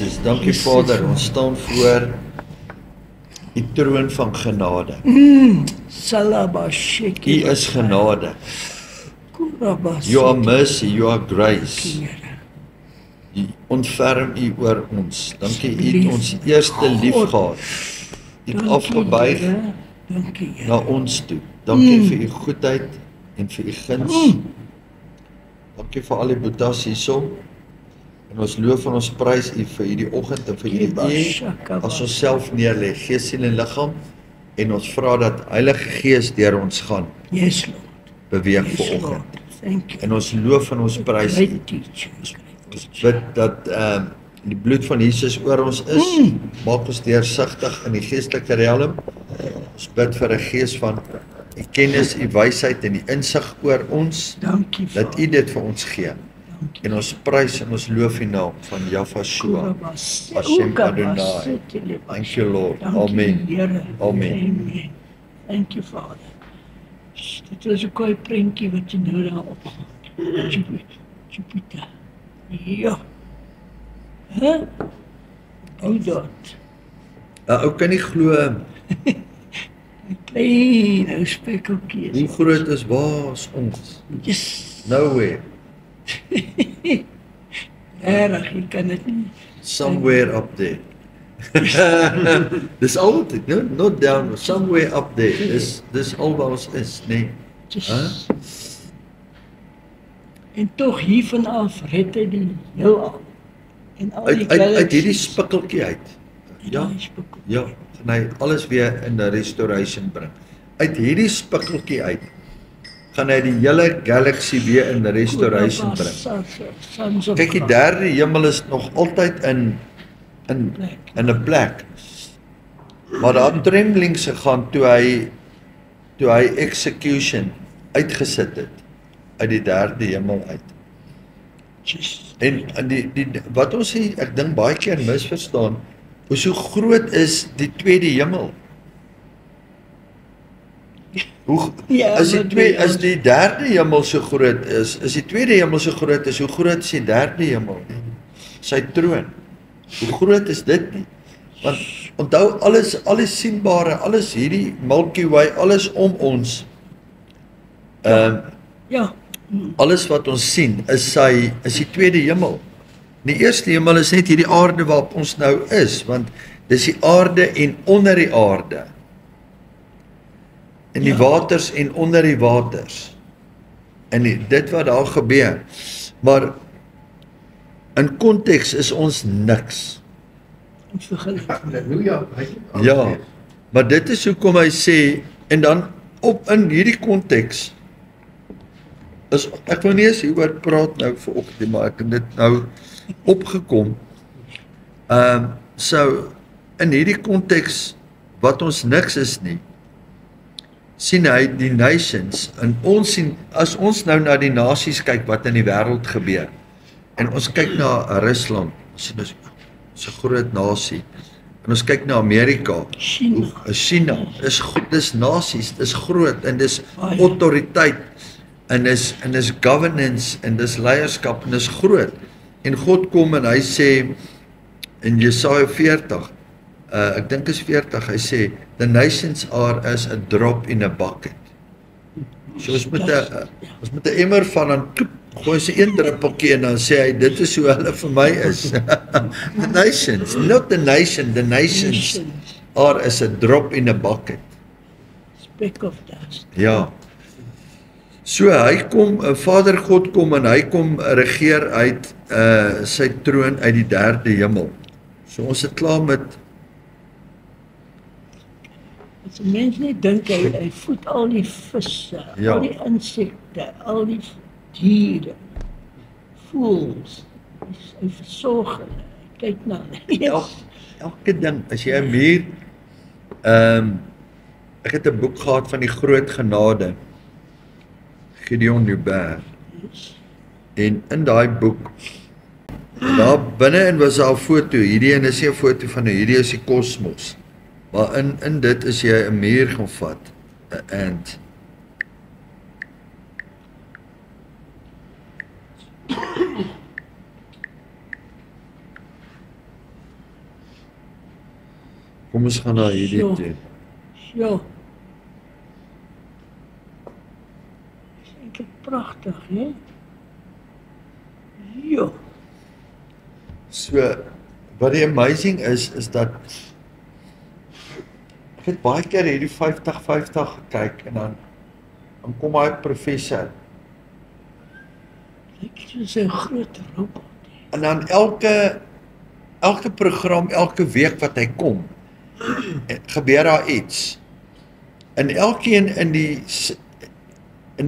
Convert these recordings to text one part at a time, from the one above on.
Jesus, dankie Vader, ons staan voor die troon van genade. Salabashiki. U is genade. Kurabasi. You are mercy, you are grace. U ontferm u oor ons. Dankie, u het ons eerste lief gehad. U het afgebuig Dankie, Here. na ons toe. Dankie vir u goedheid en vir u guns. Dankie vir al die boetas hierso. En ons loof en ons prys u vir hierdie oggend en vir u as ons self neerlê, gees, siel en liggaam. En ons vra dat Heilige Gees deur ons gaan Yes, Lord. beweeg Yes, vanoggend. Lord. Thank you. En ons loof en ons prys u. Great teacher. Ons bid dat die bloed van Jesus oor ons is. Maak ons deursigtig in die geestelike realm. Ons bid vir 'n gees van u kennis, u wysheid en die insig oor ons. Dankie, Dat u dit vir ons gee. En ons prys en ons loof u naam van Yahweh. Hashem Adonai. Thank you, Lord. Amen. Amen. Thank you, Father. Dit was 'n koei prentjie wat jy nou daar opgehang. Jupiter. Ja. Hè? Hoe dat? Ou kan nie glo 'n klein ou spekkeltjie. hoe groot is waar ons. Yes. Nowhere. Erg, jy kan dit nie. Somewhere up there. Dis altyd, no, not down, somewhere up there. Dis al waar ons is, nee. Just. En tog hiervan af red hy die heelal. En al die Uit hierdie spikkeltjie uit. Ja, spikkel. ja, gaan hy alles weer in 'n restoration bring. Uit hierdie spikkeltjie uit gaan hy die hele galaxy weer in restoration bring. Kyk, die derde hemel is nog altyd in 'n plek. Maar daar tremblings gegaan toe hy execution uitgesit het uit die derde hemel uit. En die wat ons sê, ek dink baie keer misverstaan, hoe groot is die tweede hemel? Hoe as die derde hemel so groot is die tweede hemel so groot is, hoe groot is die derde hemel? Sy troon. Hoe groot is dit nie? Want onthou alles sienbare, alles hierdie Milky Way, alles om ons. Ja. Alles wat ons sien is die tweede hemel. Die eerste hemel is net hierdie aarde waarop ons nou is, want dis die aarde en onder die aarde. En die waters en onder die waters. En dit wat daar gebeur. Maar in konteks is ons niks. Halleluja. Ja, maar dit is hoekom hy sê, en dan in hierdie konteks is, ek wil nie eens hieroor praat nou vanoggend, maar ek het dit nou opgekom. So in hierdie konteks wat ons niks is nie, sien hy die nations, en ons sien, as ons nou na die nasies kyk wat in die wêreld gebeur, en ons kyk na Rusland, sien ons is 'n groot nasie, en ons kyk na Amerika, China dis nasies, dis groot, en dis autoriteit, en dis governance, en dis leierskap, en dis groot, en God kom en hy sê, in Jesaja 40, ek dink is 40, hy sê, the nations are as a drop in a bucket. So ons moet 'n emmer van dan gooi sy een druppeltjie en dan sê hy, dit is hoe hulle vir my is. The nations, not the nation, the nations are as a drop in a bucket. Speck of dust. Ja. So hy kom, Vader God kom en hy kom regeer uit sy troon uit die derde hemel. So ons het klaar met As 'n mens net dink hy voed al die visse, al die insekte, al die diere, voëls, hy versorg hulle, kyk na hulle. Elke ding, as jy 'n muur, ek het 'n boek gehad van die groot genade, Gideon Joubert, en in daai boek, daar binne-in was daar 'n foto, hierdie en is nie 'n foto van hierdie is die kosmos, maar in dit is jy 'n muur gaan vat, 'n ant. Kom ons gaan na hierdie Sjoe. toe. Sjoe. Is eintlik pragtig, hè? Jo. So, wat die amazing is dat ek het baie keer hierdie 50-50 gekyk en dan kom hy professor. Lyk soos 'n groot robot. En dan elke program, elke week wat hy kom, gebeur daar iets. En elkeen in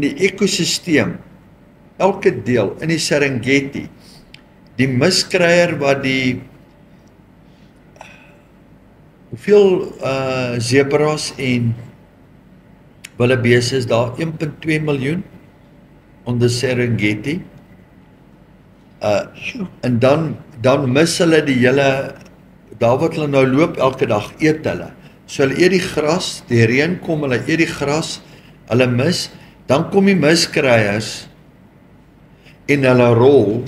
die ekosisteem, elke deel in die Serengeti, die miskryer wat hoeveel zebras en wildebeeste is daar, 1.2 miljoen onder Serengeti. Sjoe. En dan mis hulle die hele, daar wat hulle nou loop elke dag, eet hulle. So hulle eet die gras, die reën kom, hulle eet die gras, hulle mis, dan kom die miskryers en hulle rol,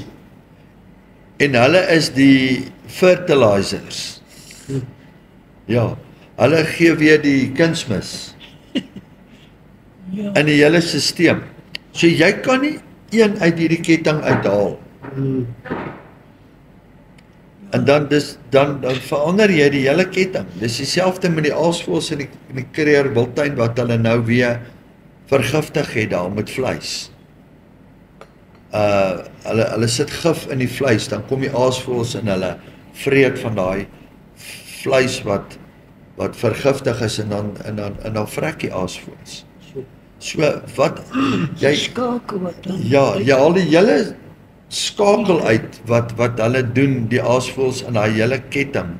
en hulle is die fertilizers. Ja, hulle gee weer die kunsmis Ja. in die hele stelsel. So jy kan nie een uit hierdie ketting uithaal. En dan verander jy die hele ketting. Dis dieselfde met die aasvoëls in die Kruger Wildtuin wat hulle nou weer vergiftig het daar met vleis. Hulle sit gif in die vleis, dan kom die aasvoëls en hulle vreet van daai vleis wat vergiftig is en dan vrek die aasvoëls. So wat jy Skakel wat dan. ja, jy haal die hele skakel uit wat hulle doen, die aasvoëls in daai hele ketting,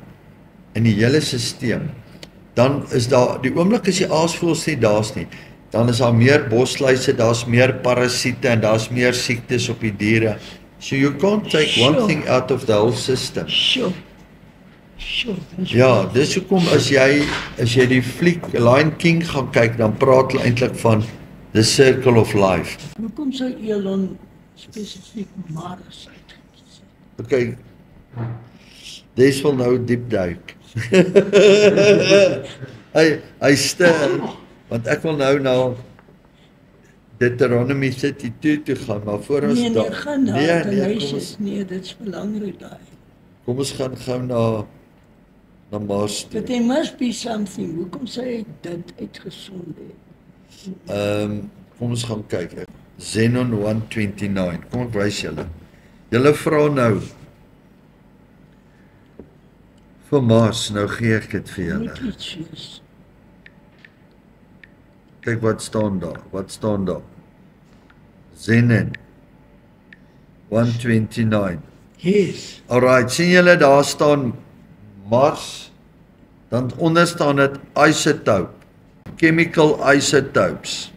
in die hele stelsel. Dan is daar, die oomblik is die aasvoëls nie daar's nie, dan is daar meer bosluise, daar's meer parasiete en daar's meer siektes op die diere. So you can't take one Sure. thing out of the whole system. Sjoe. Sjoe. dis Ja, dis hoekom as jy die fliek Lion King gaan kyk, dan praat hulle eintlik van the circle of life. Hoekom sou Elon spesifiek Mars uitgekies het? Okay. Dis wil nou diep duik. hy stir, want ek wil nou na Deuteronomy 32 toe gaan, maar voor ons Nee, daar- gaan daar, nee, kom luister, ons, nee, dit is belangrik daai. kom ons gaan gou na Mars toe. But there must be something. Hoekom sou hy dit uitgesond het? Kom ons gaan kyk. Xenon 129. Kom ek wys julle. Julle vra nou vir Mars, nou gee ek dit vir julle. Moet iets soos. Kyk wat staan daar. Wat staan daar? Xenon 129. Yes. Alright, sien julle daar staan Mars, dan onder staan dit isotope, chemical isotopes.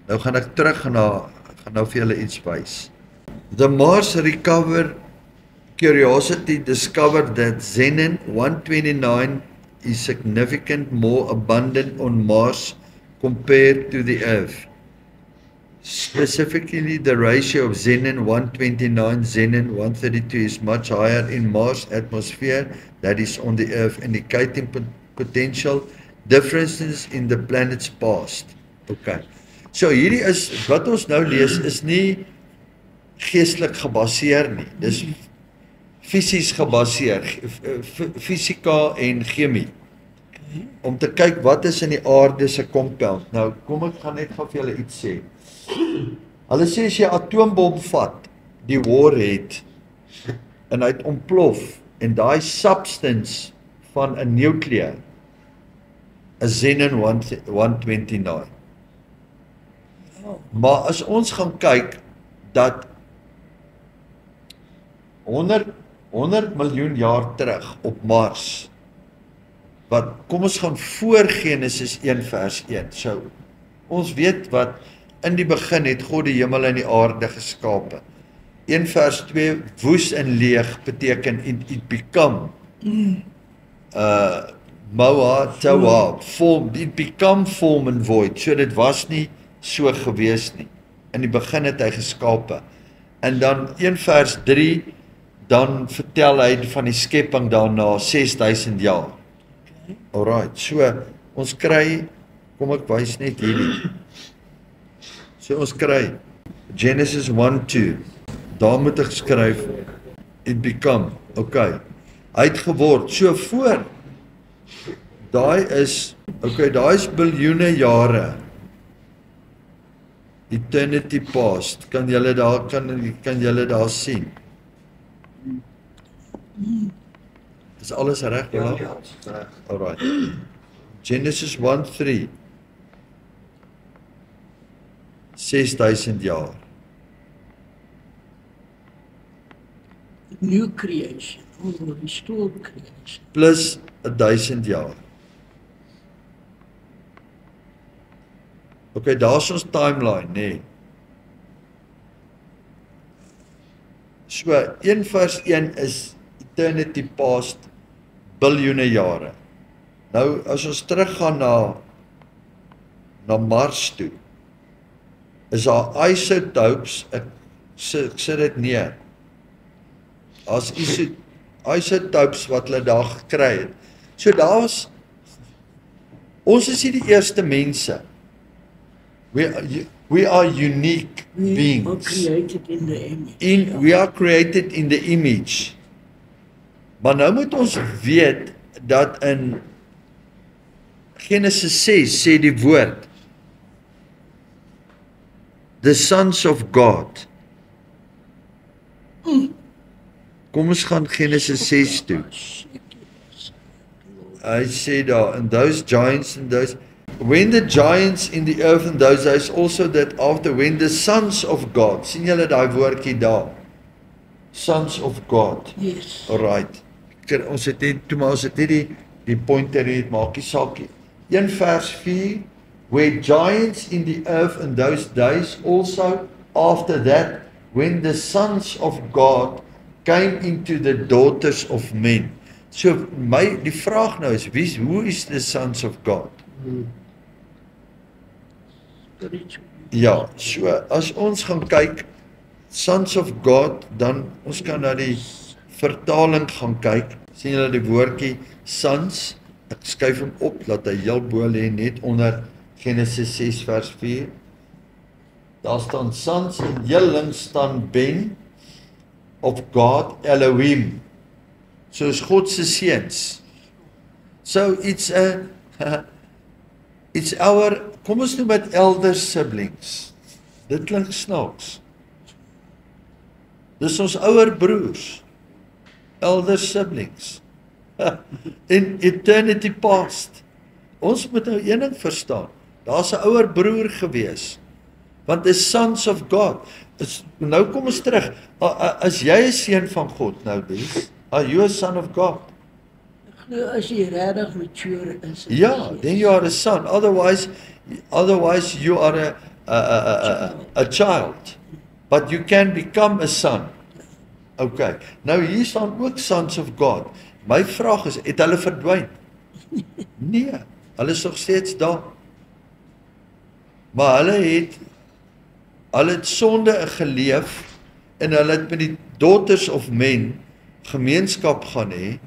Nou gaan ek terug en gaan nou vir julle iets wys. The Mars Recover Curiosity discovered that xenon 129 is significant more abundant on Mars compared to the Earth. Specifically, the ratio of xenon 129, xenon 132 is much higher in Mars atmosphere that is on the Earth, indicating potential differences in the planet's past. Okay. So hierdie is, wat ons nou lees, is nie geestelik gebaseer nie. Dis fisies gebaseer, fisika en chemie. Om te kyk wat is in die aarde se compound. Nou, kom ek gaan net gou vir julle iets sê. Hulle sê as jy 'n atoombom vat, die warhead, en hy het ontplof, en daai substance van 'n nuclear is xenon 129. Maar as ons gaan kyk dat 100 miljoen jaar terug op Mars, wat kom ons gaan voor Genesis 1 vers 1. So ons weet wat in die begin het God die hemel en die aarde geskape. 1 vers 2 woes en leeg beteken it become Moa Tawa form, it become form and void. So dit was nie so gewees nie. In die begin het hy geskape. En dan 1 vers 3 dan vertel hy van die skepping daarna 6000 jaar. Alright, so ons kry, kom ek wys net hierdie. So ons kry Genesis 1:2. Daar moet ek skryf it become. Okay. Hy het geword. So voor daai is biljoene jare. Eternity past. Kan julle daar sien? Is alles reg? Ja. Alright. Genesis 1:3. 6000 jaar. New creation, or restored creation. Plus 1000 jaar. Okay, daar's ons timeline, nee. So 1:1 is eternity past biljoene jare. Nou as ons teruggaan na Mars toe, is daar isotopes, ek sit dit neer. As isotopes wat hulle daar gekry het. So ons is nie die eerste mense. We are unique beings. We are created in the image. We are created in the image. Maar nou moet ons weet dat in Genesis 6 sê die woord the sons of God. Kom ons gaan Genesis 6 toe. Hy sê daar, and those giants and those, when the giants in the earth in those days also that after, when the sons of God, sien julle daai woordjie daar? Sons of God. Yes. Alright. Ons het nie die pointer hier, maak nie saakie. 1 vers 4, where giants in the earth in those days also after that, when the sons of God came into the daughters of men. So die vraag nou is, who is the sons of God? Ja, so as ons gaan kyk, sons of God, dan ons kan na die vertaling gaan kyk. Sien julle die woordjie sons? Ek skuif hom op, laat hy heel bo lê net onder Genesis 6 vers 4. Daar staan sons en heel links staan Ben of God, Elohim. So is God se seuns. So it's our, kom ons noem dit elder siblings. Dit klink snaaks. Dis ons ouer broers. Elder siblings. In eternity past. Ons moet nou een ding verstaan. Daar's 'n ouer broer gewees. Want is sons of God. Nou kom ons terug. As jy 'n seun van God nou is, are you a son of God? Ek glo as jy regtig mature is. Ja, then you are a son. Otherwise you are a child. But you can become a son. Okay. Nou hier staan ook sons of God. My vraag is, het hulle verdwyn? Nee, hulle is nog steeds daar. Maar hulle het sonde geleef en hulle het met die daughters of men gemeenskap gaan hê,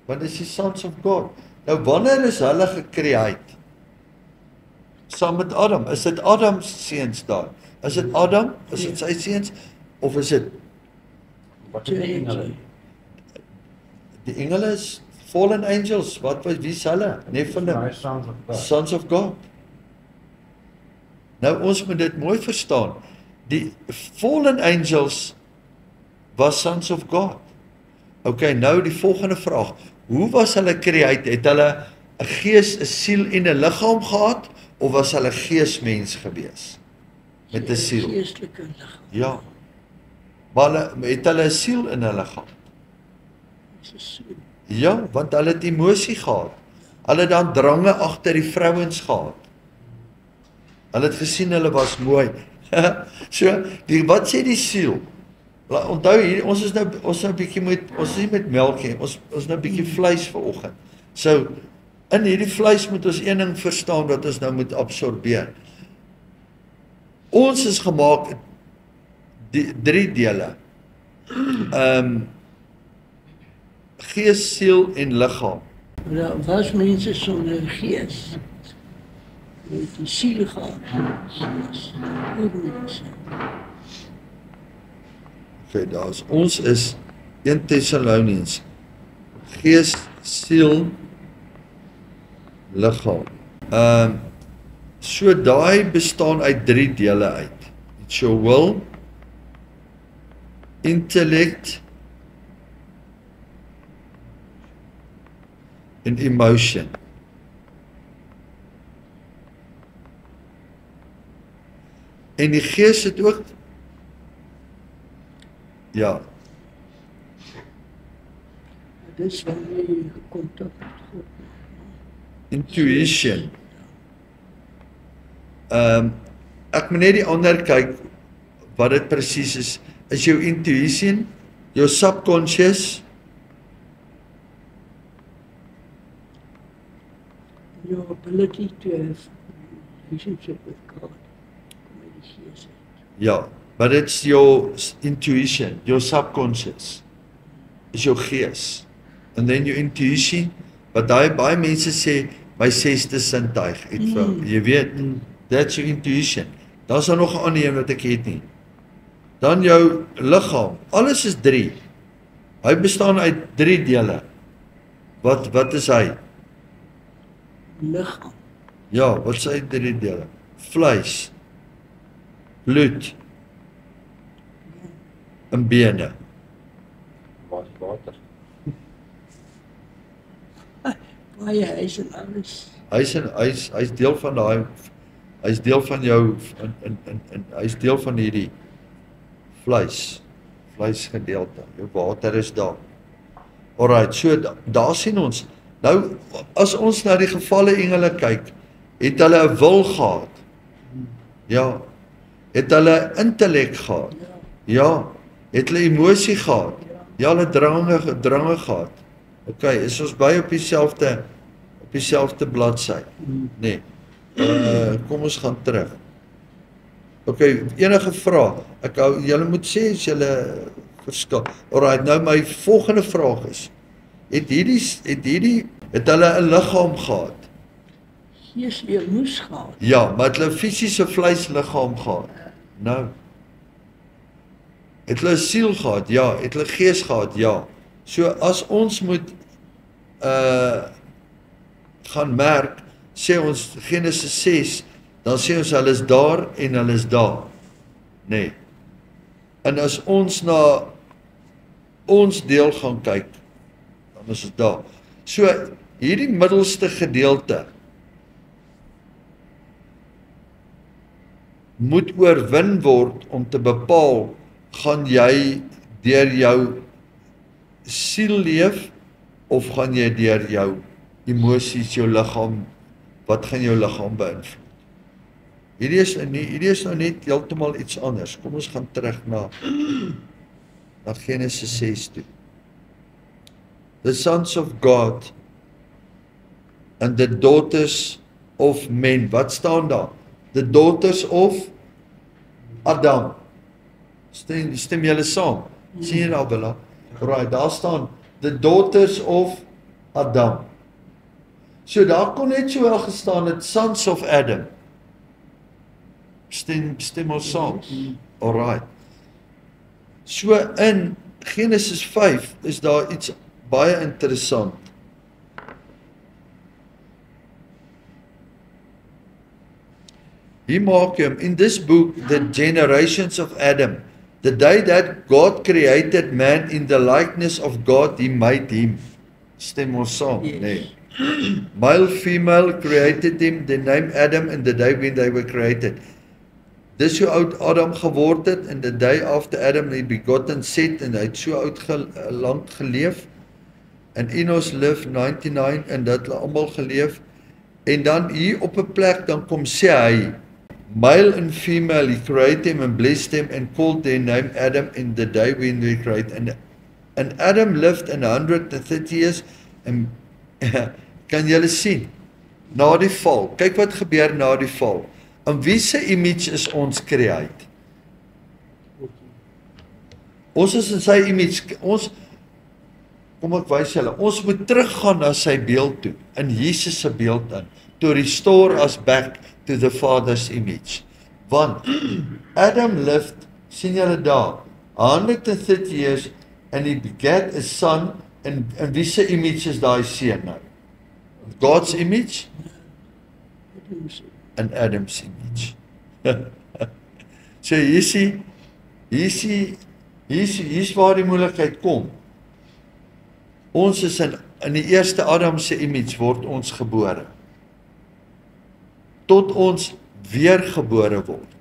want dit is die sons of God. Nou wanneer is hulle gecreate? Saam met Adam. Is dit Adam se seuns daar? Is dit Adam? Is dit sy seuns? Of is dit wat is die engele? Die engele is fallen angels. Wie is hulle? Nephilim. Sons of God. Nou ons moet dit mooi verstaan. Die fallen angels was sons of God. Okay, nou die volgende vraag. Hoe was hulle create? Het hulle 'n gees, 'n siel en 'n liggaam gehad of was hulle geesmens gewees? Met 'n siel. Geestelike liggaam. Ja. Maar het hulle 'n siel in hulle gehad? Ja, want hulle het emosie gehad. Hulle het dan drange agter die vrouens gehad. Hulle het gesien hulle was mooi. So, wat sê die siel? Onthou hier, ons is nou 'n bietjie ons is nie met melk nie. Ons nou 'n bietjie vleis vanoggend. So, in hierdie vleis moet ons een ding verstaan wat ons nou moet absorbeer. Ons is gemaak 3 dele. Gees, siel en liggaam. Daar was mense sonder gees. Met die siel gehad. Gees. Oormense. Ons is 1 Thessalonians. Gees, siel, liggaam. So daai bestaan uit 3 dele uit. It's your will, intellect en emotion. En die gees het ook ja. Dis wanneer jy kontak met God. Intuition. Ek moet net die ander kyk wat dit presies is. Is jou intuition, jou subconscious, your ability to have a relationship with God. Kom uit die gees uit. ja, but it's your intuition, your subconscious, is jou gees. And then your intuition, wat baie mense sê, my 6de sintuig, jy weet, that's your intuition. Dan is daar nog 'n ander een wat ek het nie. Dan jou liggaam, alles is 3. Hy bestaan uit 3 dele. Wat is hy? Liggaam. Ja, wat is hy 3 dele? Vleis, bloed en bene. Water. Baie ys en alles. Hy's deel van daai, hy's deel van jou hy's deel van hierdie vleisgedeelte. Jou water is daar. Alright, so daar sien ons. Nou as ons na die gevalle engele kyk, het hulle 'n wil gehad. Ja. Het hulle intellek gehad. Ja. Het hulle emosie gehad. Ja, hulle drange gehad. Okay, is ons baie op dieselfde bladsy? Nee. Kom ons gaan terug. Okay, enige vraag? Julle moet sê as julle verskil. Alright, nou my volgende vraag is: het hulle 'n liggaam gehad? Gees weer moes gehad. Ja, maar het hulle 'n fisiese vleisliggaam gehad? Nou. Het hulle 'n siel gehad? Ja. Het hulle gees gehad? Ja. So as ons moet gaan merk, sê ons Genesis 6, dan sê ons hulle is daar en hulle is daar. Nee. En as ons na ons deel gaan kyk, dan is dit daar. So hierdie middelste gedeelte moet oorwin word om te bepaal, gaan jy deur jou siel leef of gaan jy deur jou emosies, jou liggaam, wat gaan jou liggaam beïnvloed? Hierdie is nou net heeltemal iets anders. Kom ons gaan terug na Genesis 6 toe. The sons of God and the daughters of men. Wat staan daar? The daughters of Adam. Stem julle saam? Sien jy daar, Bella? Right, daar staan the daughters of Adam. So daar kon net so wel gestaan het sons of Adam. Stem ons saam. Alright. So in Genesis 5 is daar iets baie interessant. Hier maak hom in this book the generations of Adam. The day that God created man in the likeness of God, he made him. Stem ons saam, nee. Male, female created him, the name Adam in the day when they were created. Dis hoe oud Adam geword het, in the day after Adam he begotten Seth, en hy het so oud lang geleef, en Enos lived 99, en dat hulle almal geleef, en dan hier op 'n plek, dan kom sê hy, male and female, he created him and blessed them, and called their name Adam in the day when they created, and Adam lived in 130 years, en kan julle sien, na die val, kyk wat gebeur na die val, en wie se image is ons create? Ons is in sy image, kom ek wys julle, ons moet teruggaan na sy beeld toe, in Jesus se beeld in, to restore us back to the Father's image. Want Adam lived, sien julle daar, 130 years, and he begat a son, en wie se image is daai seun nou? God's image? And Adam's image. So hier's waar die moeilikheid kom. Ons is in die eerste Adam se image word ons gebore. Tot ons weer gebore word.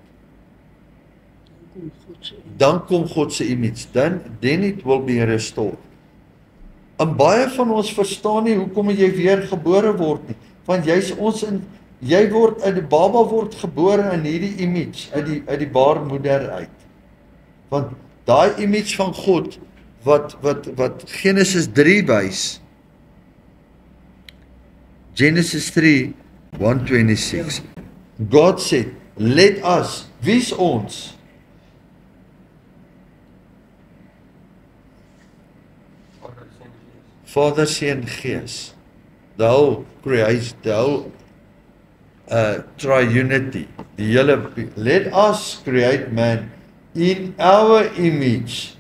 Dan kom God se image. Then it will be restored. En baie van ons verstaan nie hoekom jy weer gebore word nie. Want jy word uit die baba word gebore in hierdie image uit die baarmoeder uit. Want daai image van God wat Genesis 3 wys. Genesis 3:126. God said, let us, wie's ons? Vader, Seun, Gees. The whole creation, the whole triunity. Die hele, let us create man in our image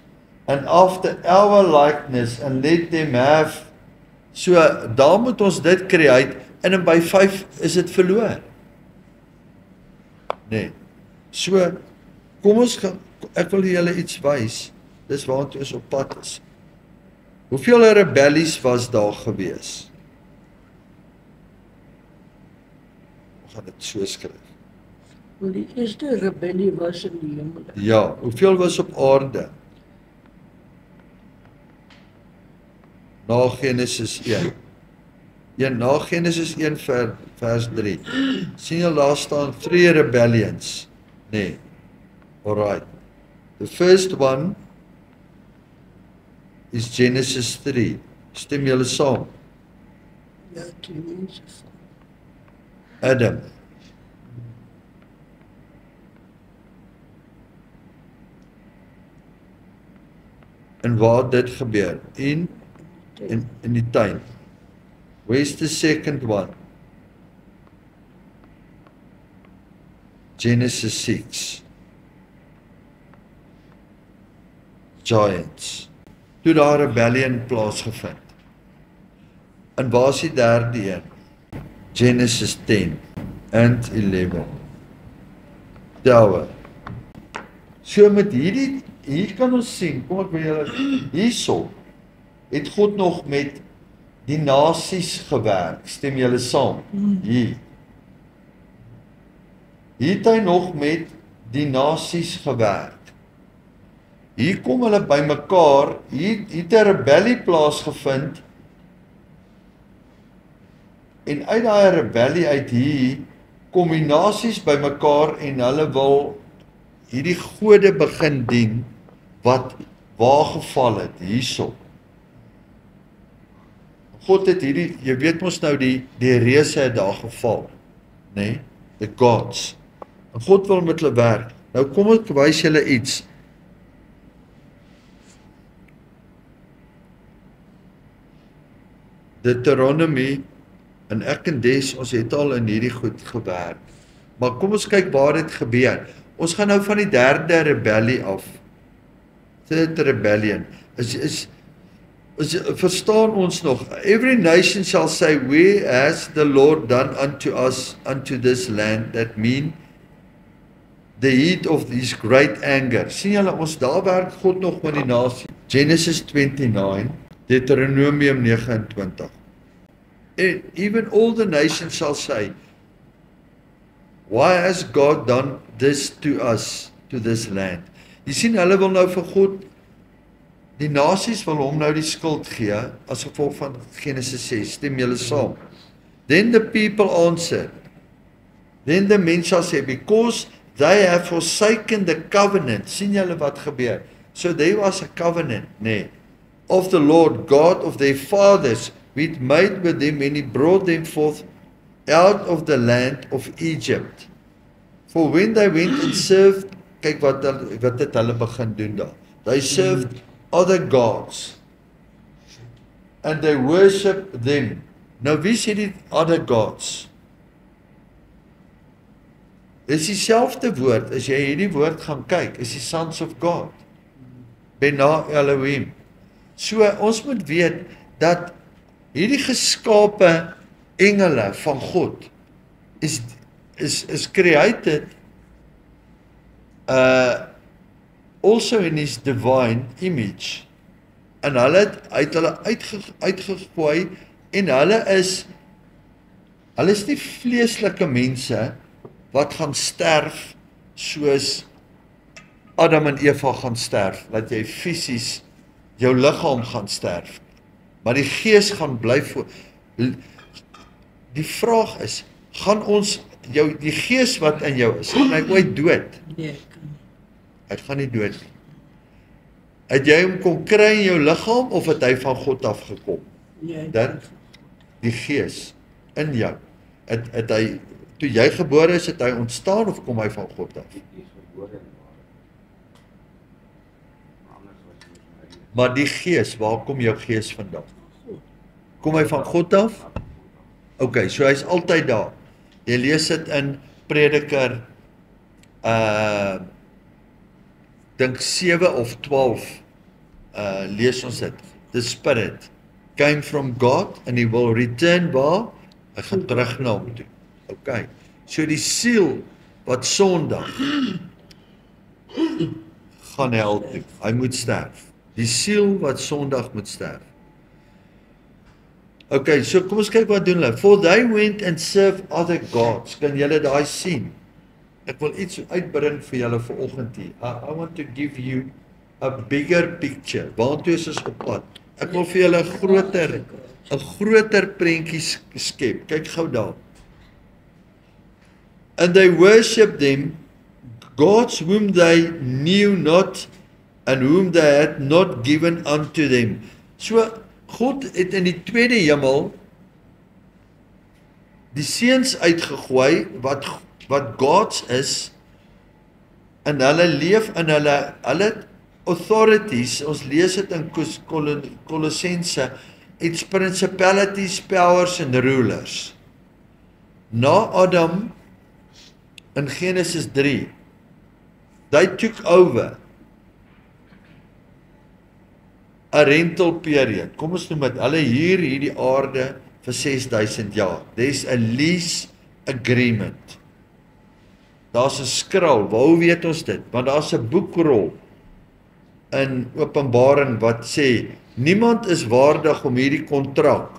and after our likeness and let them have. So, daar moet ons dit create en by 5 is dit verloor. Nee. So, kom ons gaan, ek wil julle iets wys. Dis waartoe ons op pad is. Hoeveel rebellies was daar gewees? Ons gaan dit so skryf. Want die eerste rebellie was in die hemel. Ja, hoeveel was op aarde? Na Genesis 1. Na Genesis 1 vers 3. Sien jy daar staan 3 rebellions? Nee. Alright. The first one is Genesis 3. Stem julle saam? Ja, 2 mense. Adam. En waar dit gebeur? In die tuin. Where's the second one? Genesis 6. Giants. Toe daar rebellion plaasgevind. En waar is die derde een? Genesis 10 and 11. Tower. So met hier kan ons sien, kom ek by julle, hierso, het God nog met die nasies gewerk. Stem julle saam? Hier het hy nog met die nasies gewerk. Hier kom hulle by mekaar, hier het 'n rebellie plaasgevind, en uit daai rebellie uit hier, kom die nasies by mekaar en hulle wil hierdie gode begin dien, wat waar geval het, hierso. God het hierdie, jy weet mos nou die reëse het daar geval, nee, the gods. En God wil met hulle werk. Nou kom ek wys julle iets. Deuteronomy, en ek en Des, ons het al in hierdie goed gewerk. Maar kom ons kyk waar dit gebeur. Ons gaan nou van die derde rebellie af. Third rebellion. Verstaan ons nog? Every nation shall say, where has the Lord done unto us, unto this land, that mean the heat of his great anger. Sien julle, ons daar werk God nog met die nasie. Genesis 29, Deuteronomium 29. And even all the nations shall say, why has God done this to us, to this land? Jy sien, hulle wil nou vir God, die nasies wil hom nou die skuld gee, as gevolg van Genesis 6, stem julle saam. Then the people answered, then the men shall say, because they have forsaken the covenant. Sien julle wat gebeur? So there was a covenant, nee, of the Lord God of their fathers, which made with them when he brought them forth out of the land of Egypt. For when they went and served, kyk wat het hulle begin doen daar. They served other gods. and they worship them. Nou wie sê die other gods? Dis dieselfde woord, as jy hierdie woord gaan kyk, is die sons of God. Bena Elohim. So ons moet weet dat hierdie geskape engele van God is created also in his divine image. En hulle het hulle uitgegooi en hulle is nie vleeslike mense wat gaan sterf soos Adam en Eva gaan sterf, dat jy fisies jou liggaam gaan sterf. Maar die gees gaan bly voor. Die vraag is, gaan ons die gees wat in jou is, gaan hy ooit dood? Nee, kan nie. Hy gaan nie dood nie. Het jy hom kon kry in jou liggaam of het hy van God afgekom? Nee, Dan die gees in jou. Het hy, toe jy gebore is, het hy ontstaan of kom hy van God af? Maar die gees, waar kom jou gees vandaan? Kom hy van God af? Ok, so hy is altyd daar. Jy lees dit in Prediker, dink 7 of 12, lees ons dit. The Spirit came from God and he will return waar? Hy gaan terug na hom toe. Ok, so die siel wat Sondag gaan hel toe. Hy moet sterf. Die siel wat Sondag moet sterf. Ok, so kom ons kyk wat doen hulle. For they went and served other gods. Kan julle daai sien? Ek wil iets uitbring vir julle vanoggend hier. I want to give you a bigger picture. Waartoe is ons op pad? Ek wil vir julle 'n groter prentjie skep. Kyk gou daar. And they worship them, gods whom they knew not, and whom they had not given unto them. So, God het in die tweede hemel die seuns uitgegooi, wat gods is, en hulle leef in hulle authorities, ons lees dit in Kolossense, it's principalities, powers and rulers. Na Adam, in Genesis 3, they took over a rental period. Kom ons noem dit, hulle huur hierdie aarde vir 6000 jaar. There's a lease agreement. Daar's 'n skrol, hoe weet ons dit? Want daar's 'n boekrol in Openbaring wat sê, niemand is waardig om hierdie kontrak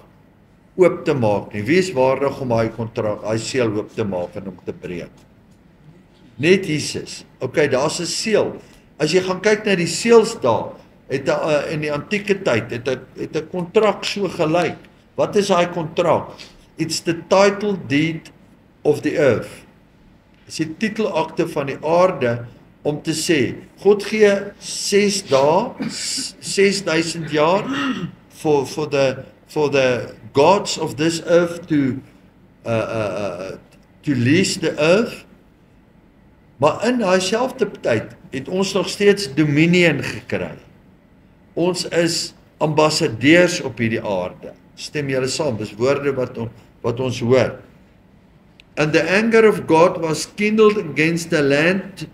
oop te maak nie. Wie is waardig om daai kontrak, daai seël oop te maak en om te breek? Net Jesus. Ok, daar's 'n seël. As jy gaan kyk na die seëls daar, in die antieke tyd, het 'n kontrak so gelyk. Wat is daai kontrak? It's the title deed of the earth. Dis die titelakte van die aarde om te sê, God gee 6 dae, 6000 jaar for the gods of this earth to lease the earth. Maar in daai selfde tyd het ons nog steeds dominion gekry. Ons is ambassadeurs op hierdie aarde. Stem julle saam? Dis woorde wat ons hoor. And the anger of God was kindled against the land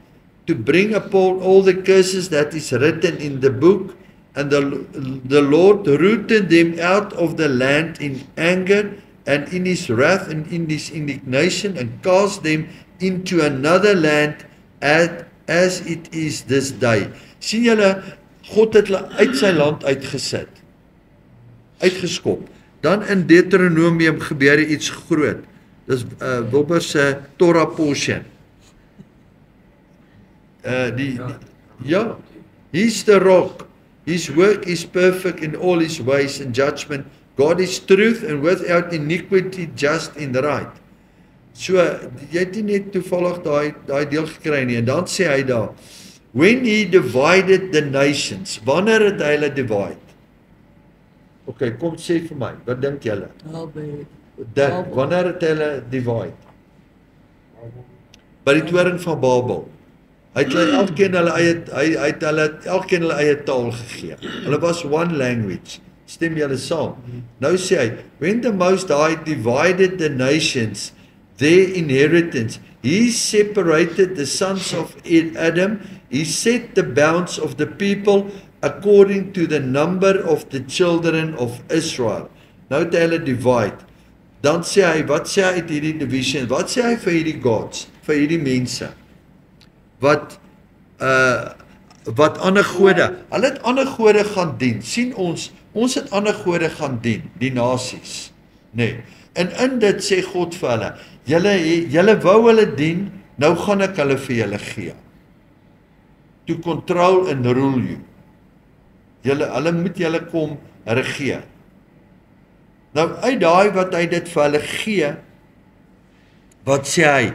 to bring upon all the curses that is written in the book, and the Lord rooted them out of the land in anger and in his wrath and in his indignation, and cast them into another land as it is this day. Sien julle, God het hulle uit sy land uitgesit, uitgeskop. Dan in Deuteronomium gebeur iets groot. Dis Wilbur se Torah portion. Ja, he's the rock. His work is perfect in all his ways and judgment. God is truth and without iniquity, just and right. So, jy het nie net toevallig daai deel gekry nie. En dan sê hy daar, when he divided the nations, wanneer het hy hulle divide? Ok, kom sê vir my, wat dink julle? Wanneer het hy hulle divide? By die toring van Babel. Hy het hulle elkeen hulle eie taal gegee. Hulle was one language. Stem julle saam? Nou sê hy, when the Most High divided the nations, their inheritance, he separated the sons of Adam, he set the bounds of the people according to the number of the children of Israel. Nou het hulle divide. Dan sê hy, wat sê hy uit hierdie division? Wat sê hy vir hierdie gods, vir hierdie mense? Wat ander gode, hulle het ander gode gaan dien. Sien ons het ander gode gaan dien, die nasies. Nee. En in dit sê God vir hulle, julle wou hulle dien, nou gaan ek hulle vir julle gee. To control and rule you. Hulle moet julle kom regeer. Nou uit daai wat hy dit vir hulle gee, wat sê hy?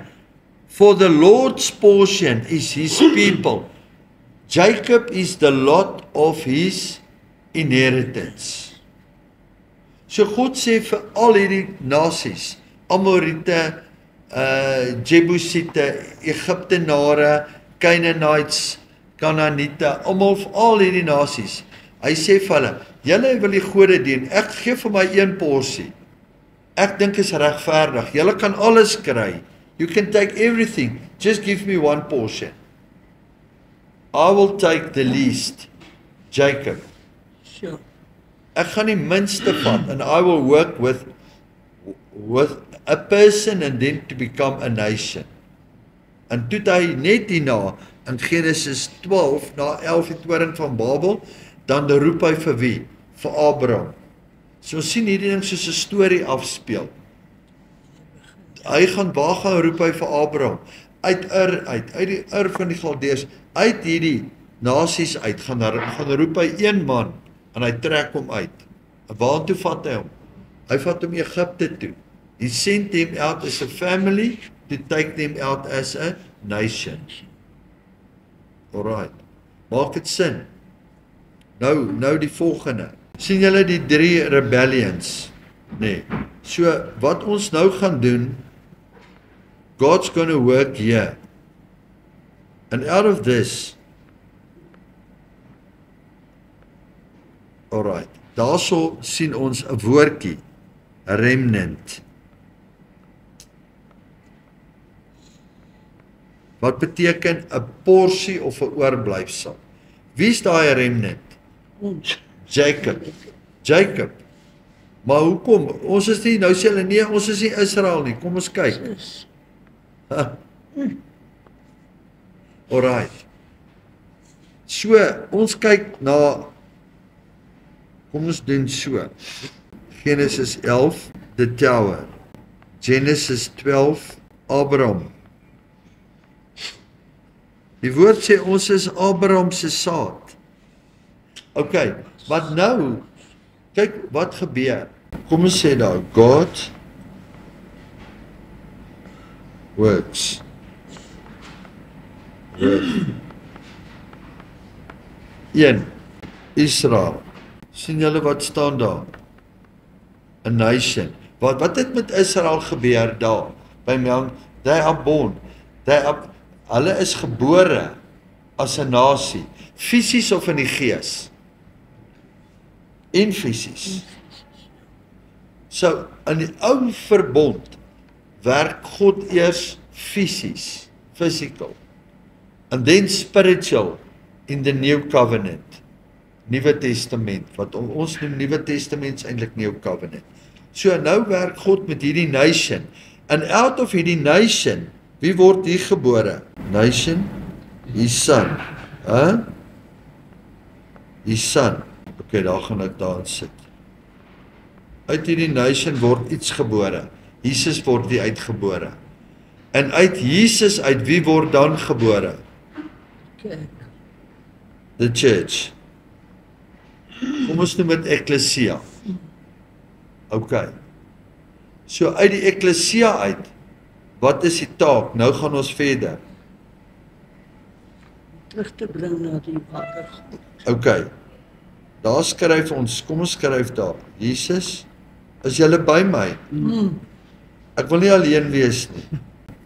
For the Lord's portion is his people. Jacob is the lot of his inheritance. So God sê vir al hierdie nasies, Amorite, Jebusite, Egiptenare, Canaanites, Kanaanite, almal vir al hierdie nasies. Hy sê vir hulle, julle wil die gode dien, ek gee vir my een porsie. Ek dink is regverdig. Julle kan alles kry. You can take everything. Just give me one portion. I will take the least, Jacob. Sure. Ek gaan die minste vat and I will work with a person and then to become a nation. En toe hy net hierna in Genesis 12 na 11 die toring van Babel, dan roep hy vir wie? Vir Abraham. So sien hierdie ding soos 'n storie afspeel. Hy gaan roep hy vir Abraham uit die van die Galdeërs, uit hierdie nasies uit gaan roep hy een man en hy trek hom uit. En waartoe vat hy hom? Hy vat hom Egipte toe. He sent him out as a family to take them out as a nation. Alright. Maak dit sin? Nou die volgende. Sien julle die 3 rebellions? Nee. So wat ons nou gaan doen, God's going to work here. And out of this, alright, daarso sien ons 'n woordjie, 'n remnant. Wat beteken 'n porsie of 'n oorblyfsel? Wie is daai remnant? Jacob. Maar hoekom? Ons is nie, nou sê hulle nee, ons is nie Israel nie. Kom ons kyk. Alright. So, ons kyk na, kom ons doen so. Genesis 11, the tower. Genesis 12, Abraham. Die woord sê ons is Abraham se saad. Okay, maar nou, kyk wat gebeur. Kom ons sê daar, God works. Een, Israel. Sien julle wat staan daar? A nation. Wat het met Israel gebeur daar? By Mount, they are born. Hulle is gebore as 'n nasie, fisies of in die gees? En fisies. So, in die ou verbond werk God eers fisies, physical, and then spiritual in the new covenant, Nuwe Testament, wat ons noem Nuwe Testament is eintlik New Covenant. So nou werk God met hierdie nation, and out of hierdie nation, wie word hier gebore? Nation, his son. His son. Okay, daar gaan ek daar sit. Uit hierdie nation word iets gebore. Jesus word die uitgebore. En uit Jesus uit wie word dan gebore? The church. Kom ons noem dit eklesia. Okay. So uit die eklesia uit, wat is die taak? Nou gaan ons verder. Terug te bring na die ware God. Okay. Daar skryf ons, kom ons skryf daar. Jesus, is julle by my? Ek wil nie alleen wees nie.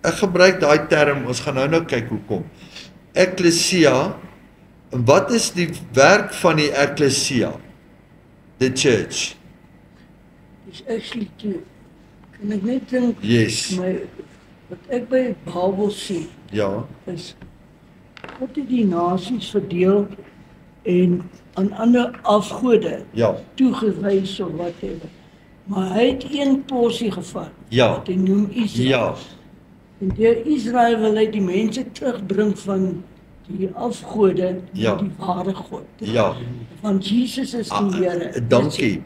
Ek gebruik daai term, ons gaan nou kyk hoekom. Eklesia, wat is die werk van die eklesia? the church. It's actually to, kan ek net dink, Yes. wat ek by die Bybel sien, Ja, is God het die nasies verdeel en aan ander afgode ja, toegewys of whatever. Maar hy het een porsie gevat, Ja. wat hy noem Israel. ja, En deur Israel wil hy die mense terugbring van die afgode Ja. na die ware God. ja. Want Jesus is die Here. Dankie.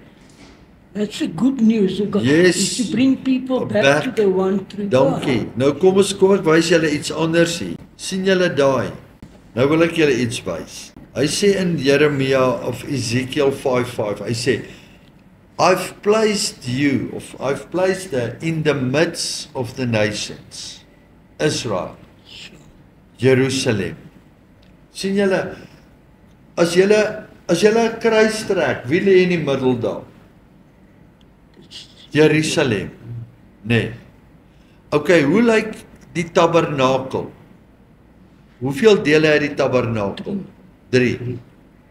That's the good news. God Yes. is to bring people back to the one true God. Dankie. Nou kom ek wys julle iets anders hier. sien julle daai? Nou wil ek julle iets wys. Hy sê in Jeremia of Ezekiel 5:5, hy sê I've placed her in the midst of the nations. Israel, Jerusalem. sien julle, as julle 'n kruis trek, wie lê in die middel daar? Jerusalem. Nee. Okay, hoe lyk die tabernakel? Hoeveel dele het die tabernakel? 3.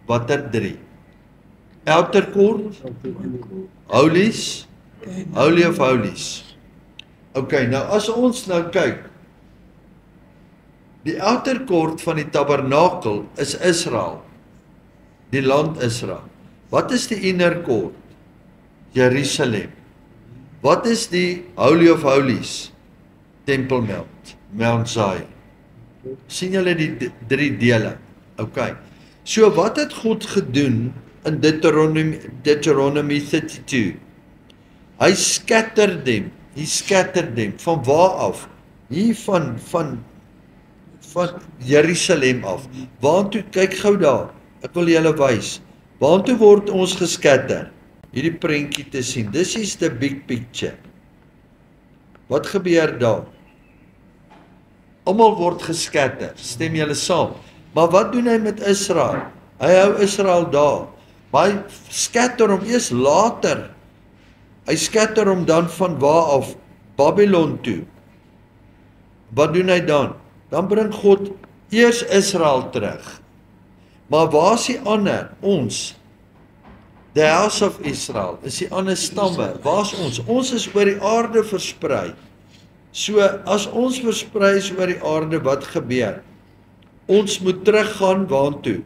Watter 3? Outer court, holies, holy of holies. Okay, nou as ons nou kyk, die outer court van die tabernakel is Israel, die land Israel. Wat is die inner court? Jerusalem. Wat is die holy of holies? Tempelmount, Mount Zion. sien julle die 3 dele? Okay. So wat het God gedoen in Deuteronomy 32? Hy scattered them. Van waar af? Hier van Jerusalem af. Waartoe, kyk gou daar. Ek wil julle wys. Waartoe word ons geskatter? Hierdie prentjie te sien. This is the big picture. Wat gebeur daar? Almal word geskatter. Stem julle saam? Maar wat doen hy met Israel? Hy hou Israel daar. Maar hy skatter hom eers later. Hy skatter hom dan van waar af? Babylon toe. Wat doen hy dan? Dan bring God eers Israel terug. Maar waar is die ander? Ons. The house of Israel. Is die ander stamme. Waar is ons? Ons is oor die aarde versprei. So as ons versprei is oor die aarde, wat gebeur? Ons moet teruggaan waartoe?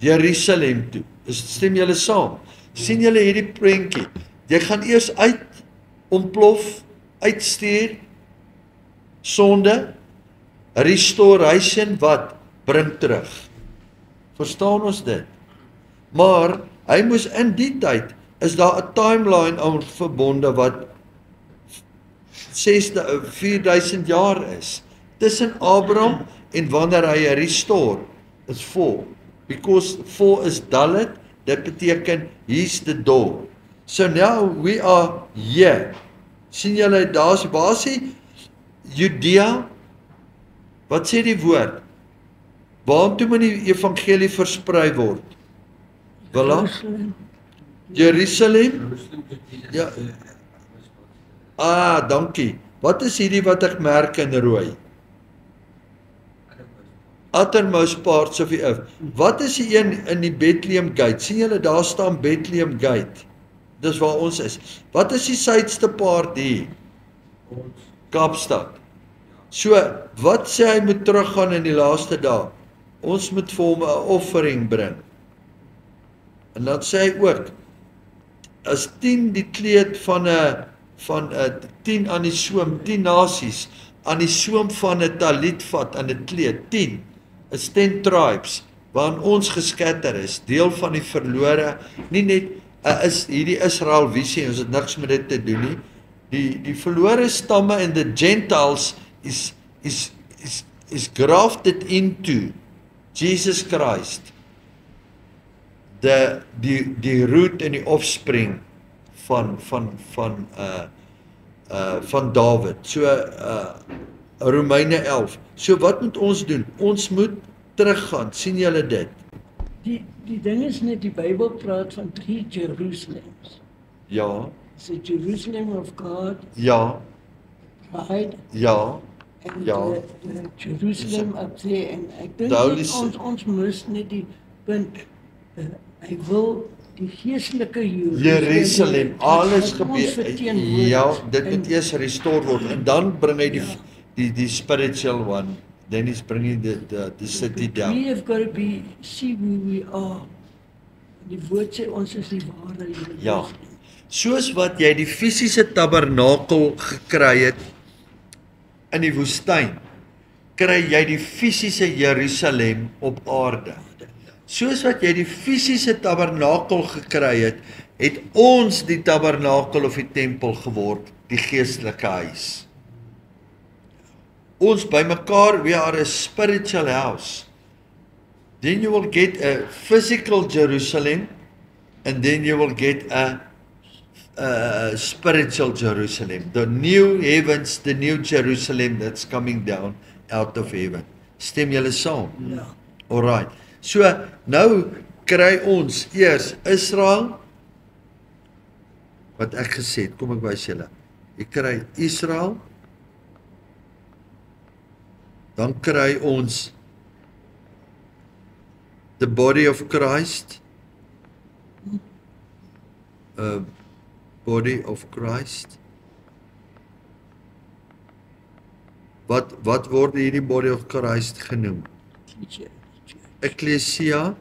Jerusalem toe. Stem julle saam? sien julle hierdie prentjie? Jy gaan eers ontplof, uitstuur, sonde, restoration, wat? Bring terug. Verstaan ons dit? Maar, hy moes in die tyd, is daar 'n timeline aan verbonde wat 4000 jaar is. Tussen Abraham en wanneer hy restore, is 4. Because 4 is Dalet, dit beteken, he's the door. So now we are here. sien julle, waar is die Judea? Wat sê die woord? Waartoe moet die evangelie versprei word? Voilà. Jerusalem? Ja. Dankie. Wat is hierdie wat ek merk in rooi? Uttermost parts of the earth. Wat is die een in die Bethlehem Gate? sien julle, daar staan Bethlehem Gate. Dis waar ons is. Wat is die suidste part hier? Kaapstad. So, wat sê hy moet teruggaan in die laaste dae? Ons moet vir hom 'n offering bring. En dan sê hy ook, as 10 die kleed van 10 aan die soem, 10 nasies, aan die soem van 'n talit vat, aan 'n kleed, 10, is 10 tribes, waarin ons geskatter is, deel van die verlore, nie net, is hierdie Israel visie, ons het niks met dit te doen nie, die verlore stamme en the Gentiles is grafted into Jesus Christ, die root en die offspring van Dawid. So Romeine 11. So wat moet ons doen? Ons moet teruggaan. sien julle dit? Die ding is net, die Bybel praat van 3 Jerusalems. Ja. It's the Jerusalem of God, Ja. pride, Ja. and Ja. the Jerusalem up there. En ek dink The Holy net ons mis net die punt. Hy wil die geestelike Jerusalem, alles wat ons gebeur. verteenwoordig. Ja, dit moet En- eers restore word en dan bring hy die spiritual one. Then he's bringing the city We down. have got to see who we are. Die woord sê ons is die ware Jerusalem. Ja. Soos wat jy die fisiese tabernakel gekry het in die woestyn, kry jy die fisiese Jerusalem op aarde. Soos wat jy die fisiese tabernakel gekry het, het ons die tabernakel of die tempel geword, die geestelike huis. Ons bymekaar, we are a spiritual house. Then you will get a physical Jerusalem, and then you will get a spiritual Jerusalem. The new heavens, the new Jerusalem that's coming down out of heaven. Stem julle saam? Ja. Alright. So, nou kry ons eers Israel, wat ek gesê het, kom ek wys julle. Jy kry Israel, dan kry ons the body of Christ, body of Christ. Wat word hierdie body of Christ genoem? Teacher. Ekklesia.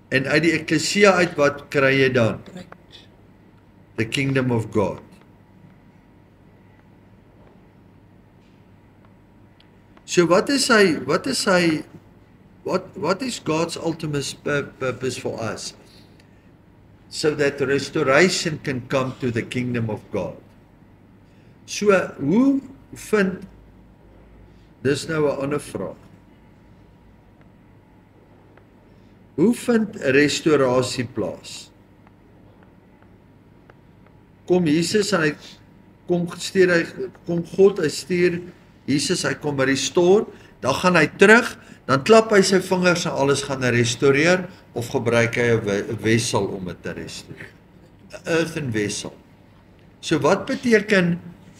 En uit die ekklesia uit wat kry jy dan? Right. The kingdom of God. So what is God's ultimate purpose for us? So that restoration can come to the kingdom of God. So hoe vind, dis nou 'n ander vraag. Hoe vind restaurasie plaas? Kom Jesus en hy kom God, hy stuur Jesus, hy kom restore, dan gaan hy terug, dan klap hy sy vingers en alles gaan restoreer, of gebruik hy 'n wessel om dit te restoreer. 'n Earthen vessel. So wat beteken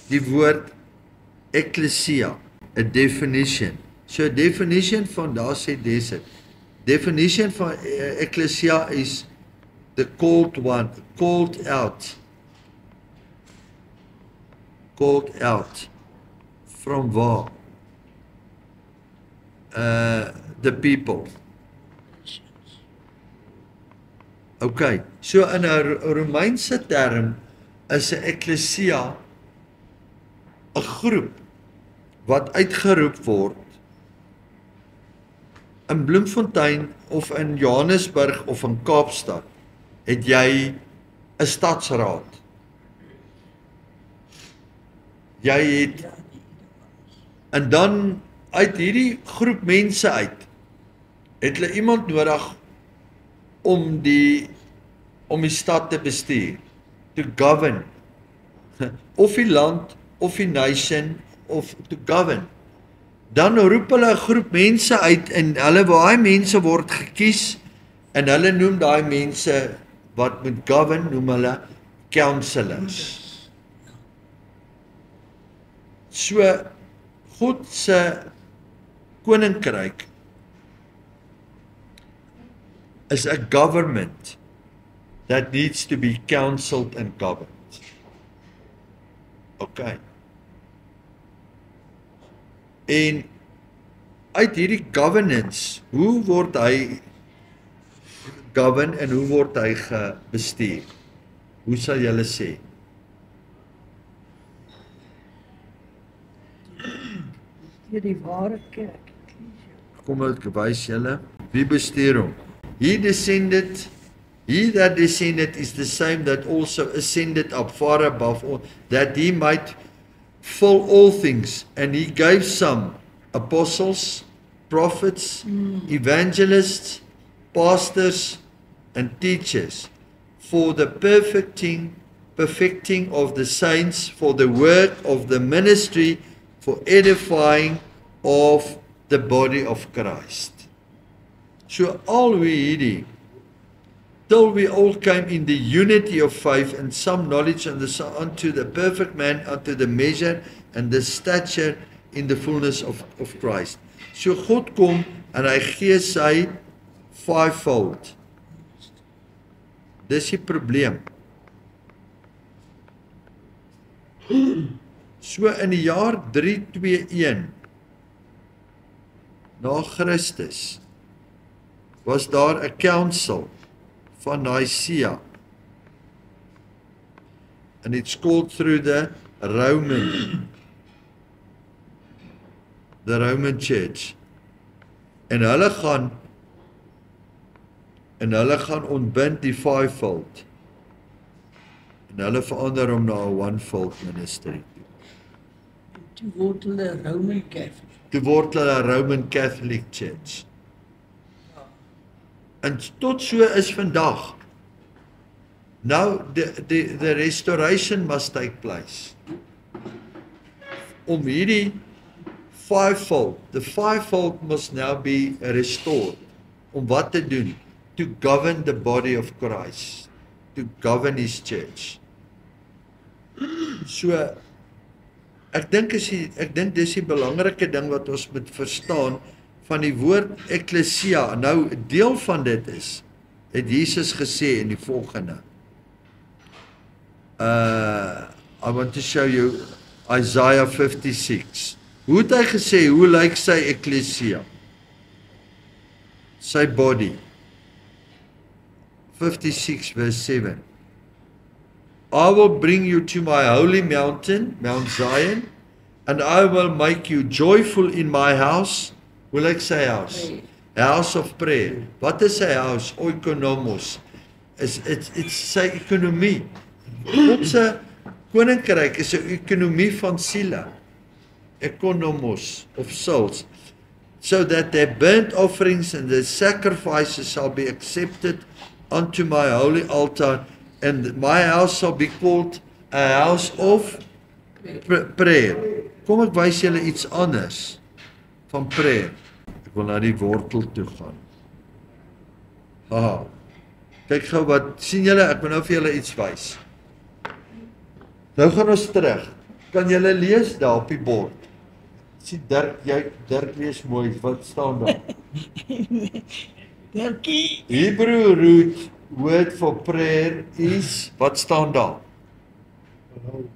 die woord ekklesia? A definition. So a definition van daar sê desert. Definition van ekklesia is the called one, called out from waar? The people. Okay, so in 'n Romeinse term is 'n ekklesia 'n groep wat uitgeroep word in Bloemfontein of in Johannesburg of in Kaapstad. Het jy 'n stadsraad. Jy het, en dan uit hierdie groep mense uit, het hulle iemand nodig om die stad te bestuur, to govern, of die land, of die nation, of to govern. Dan roep hulle 'n groep mense uit en daai mense word gekies en hulle noem daai mense wat moet govern, noem hulle counselors. So, God se koninkryk is a government that needs to be counseled and governed. Okay. En uit hierdie governance, hoe word hy govern en hoe word hy bestuur? Hoe sal julle sê? Deur die ware kerk. Kom ek wys julle. Wie bestuur hom? He that descended is the same that also ascended up far above all, that he might fill all things. And he gave some apostles, prophets, evangelists, pastors, and teachers for the perfecting of the saints, for the work of the ministry, for edifying of the body of Christ. So al hierdie, till we all came in the unity of faith and some knowledge and unto the perfect man, unto the measure and the stature in the fullness of Christ. So God kom en hy gee sy fivefold Dis die probleem. So in die jaar 321 na Christus was daar 'n council van Nicaea. And it's called through the Roman Church. En hulle gaan ontbind die fivefold. En hulle verander hom na 'n onefold ministry. Toe word hulle Roman Catholic. Toe word hulle 'n Roman Catholic Church. En tot so is vandag. Now the restoration must take place. Om hierdie fivefold, the fivefold must now be restored. Om wat te doen? To govern the body of Christ. To govern his church. So ek dink dis die belangrike ding wat ons moet verstaan van die woord ekklesia. Nou deel van dit is het Jesus gesê in die volgende. I want to show you Isaiah 56. Hoe het hy gesê, hoe lyk sy ekklesia? Sy body. 56 verse 7. I will bring you to my holy mountain, Mount Zion, and I will make you joyful in my house. Hoe lyk sy house? House of prayer. Wat is sy house? Oikonomos. It's sy ekonomie. God se koninkryk is 'n ekonomie van siele. Economos of souls. So that their burnt offerings and their sacrifices shall be accepted unto my holy altar, and my house shall be called a house of prayer. Kom ek wys julle iets anders van prayer. Ek wil na die wortel toe gaan. Haha. Kyk gou wat sien julle, ek wil nou vir julle iets wys. Nou gaan ons terug. Kan julle lees daar op die bord? Sien Dirk lees mooi. Wat staan daar? Dirkie. Hebrew root word for prayer is, wat staan daar?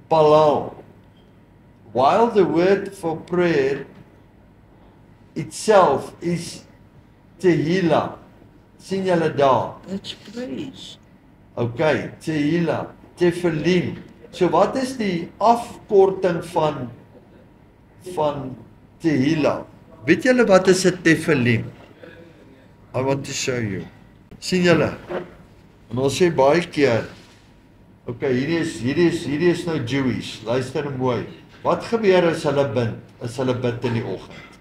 Palal. While the word for prayer itself is Tehillah. Sien julle daar? That's praise. Okay, Tehillah, Tefillin. So wat is die afkorting van Tehillah? Weet julle wat is 'n Tefillin? I want to show you. Sien julle? En ons sê baie keer, okay, hierdie is nou Jewish. Luister mooi. Wat gebeur as hulle bid in die oggend?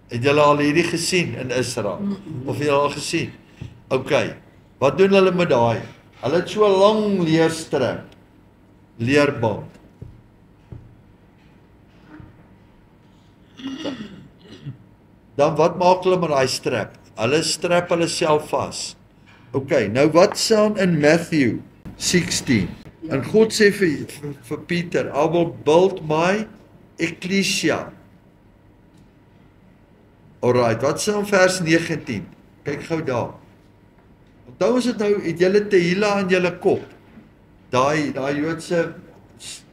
Het julle al hierdie gesien in Israel? Of het julle al gesien? Okay. Wat doen hulle met daai? Hulle het so 'n lang leerband. Dan wat maak hulle met daai strap? Hulle strap hulle self vas. Okay, nou wat staan in Matthew 16? En God sê vir Pieter, I will build my ecclesia. Alright, wat sê in vers 19? Kyk gou daar. Onthou ons het nou, het julle Tehillah in julle kop. Daai Joodse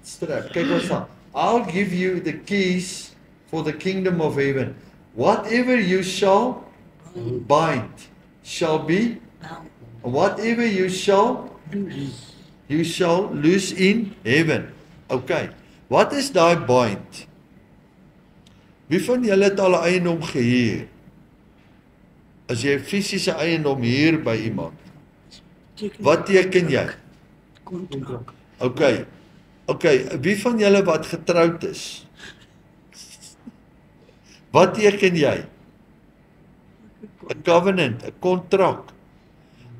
strap. Kyk wat staan. I'll give you the keys for the kingdom of heaven. Whatever you shall bind shall be, whatever you shall loose in heaven. Okay. Wat is daai bind? Wie van julle het al 'n eiendom gehuur? As jy 'n fisiese eiendom huur by iemand, wat teken jy? Kontrak. Okay, wie van julle wat getroud is? Wat teken jy? 'n Covenant, 'n kontrak.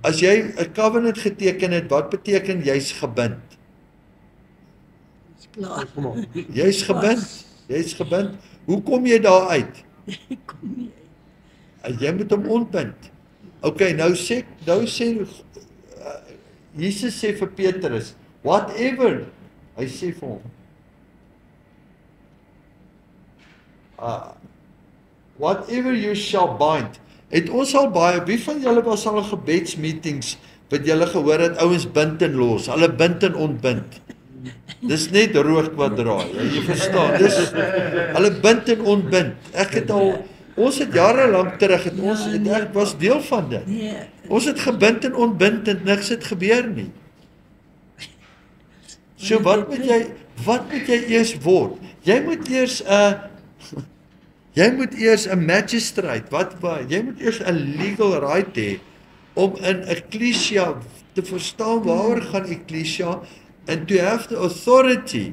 As jy 'n covenant geteken het, wat beteken jy's gebind? Dis klaar. Jy's gebind. Hoe kom jy daar uit? Kom nie. Jy moet hom ontbind. Okay, nou sê Jesus sê vir Petrus, whatever, hy sê vir hom, whatever you shall bind. Het ons al baie, wie van julle was al in gebedsmeetings wat julle gehoor het, ouens bind en los, hulle bind en ontbind. Dis net rood kwadraat, jy verstaan, hulle bind en ontbind. Ons het jare lank terug, ek was deel van dit. Nee. Ons het gebind en ontbind en niks het gebeur nie. So wat moet jy eers word? Jy moet eers 'n magistrate, jy moet eers 'n legal right hê om in ecclesia te verstaan waaroor gaan ecclesia, and to have the authority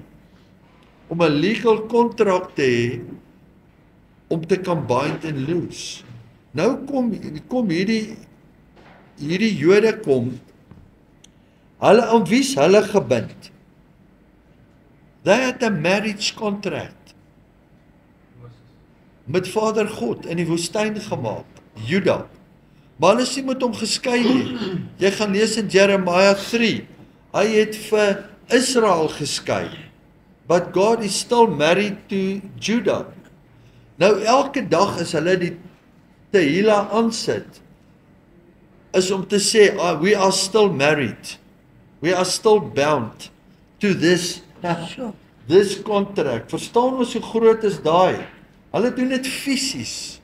om 'n legal contract te hê om te kan bind and loose. Nou kom hierdie Jode hulle aan wie's hulle gebind? They had a marriage contract met Vader God in die woestyn gemaak, Juda. Maar hulle is nie met hom geskei nie. Jy gaan lees in Jeremiah 3. Hy het vir Israel geskei. But God is still married to Judah. Nou elke dag as hulle die Tehillah aansit, is om te sê, we are still married. We are still bound to this contract. Verstaan ons hoe groot is daai? Hulle doen dit fisies.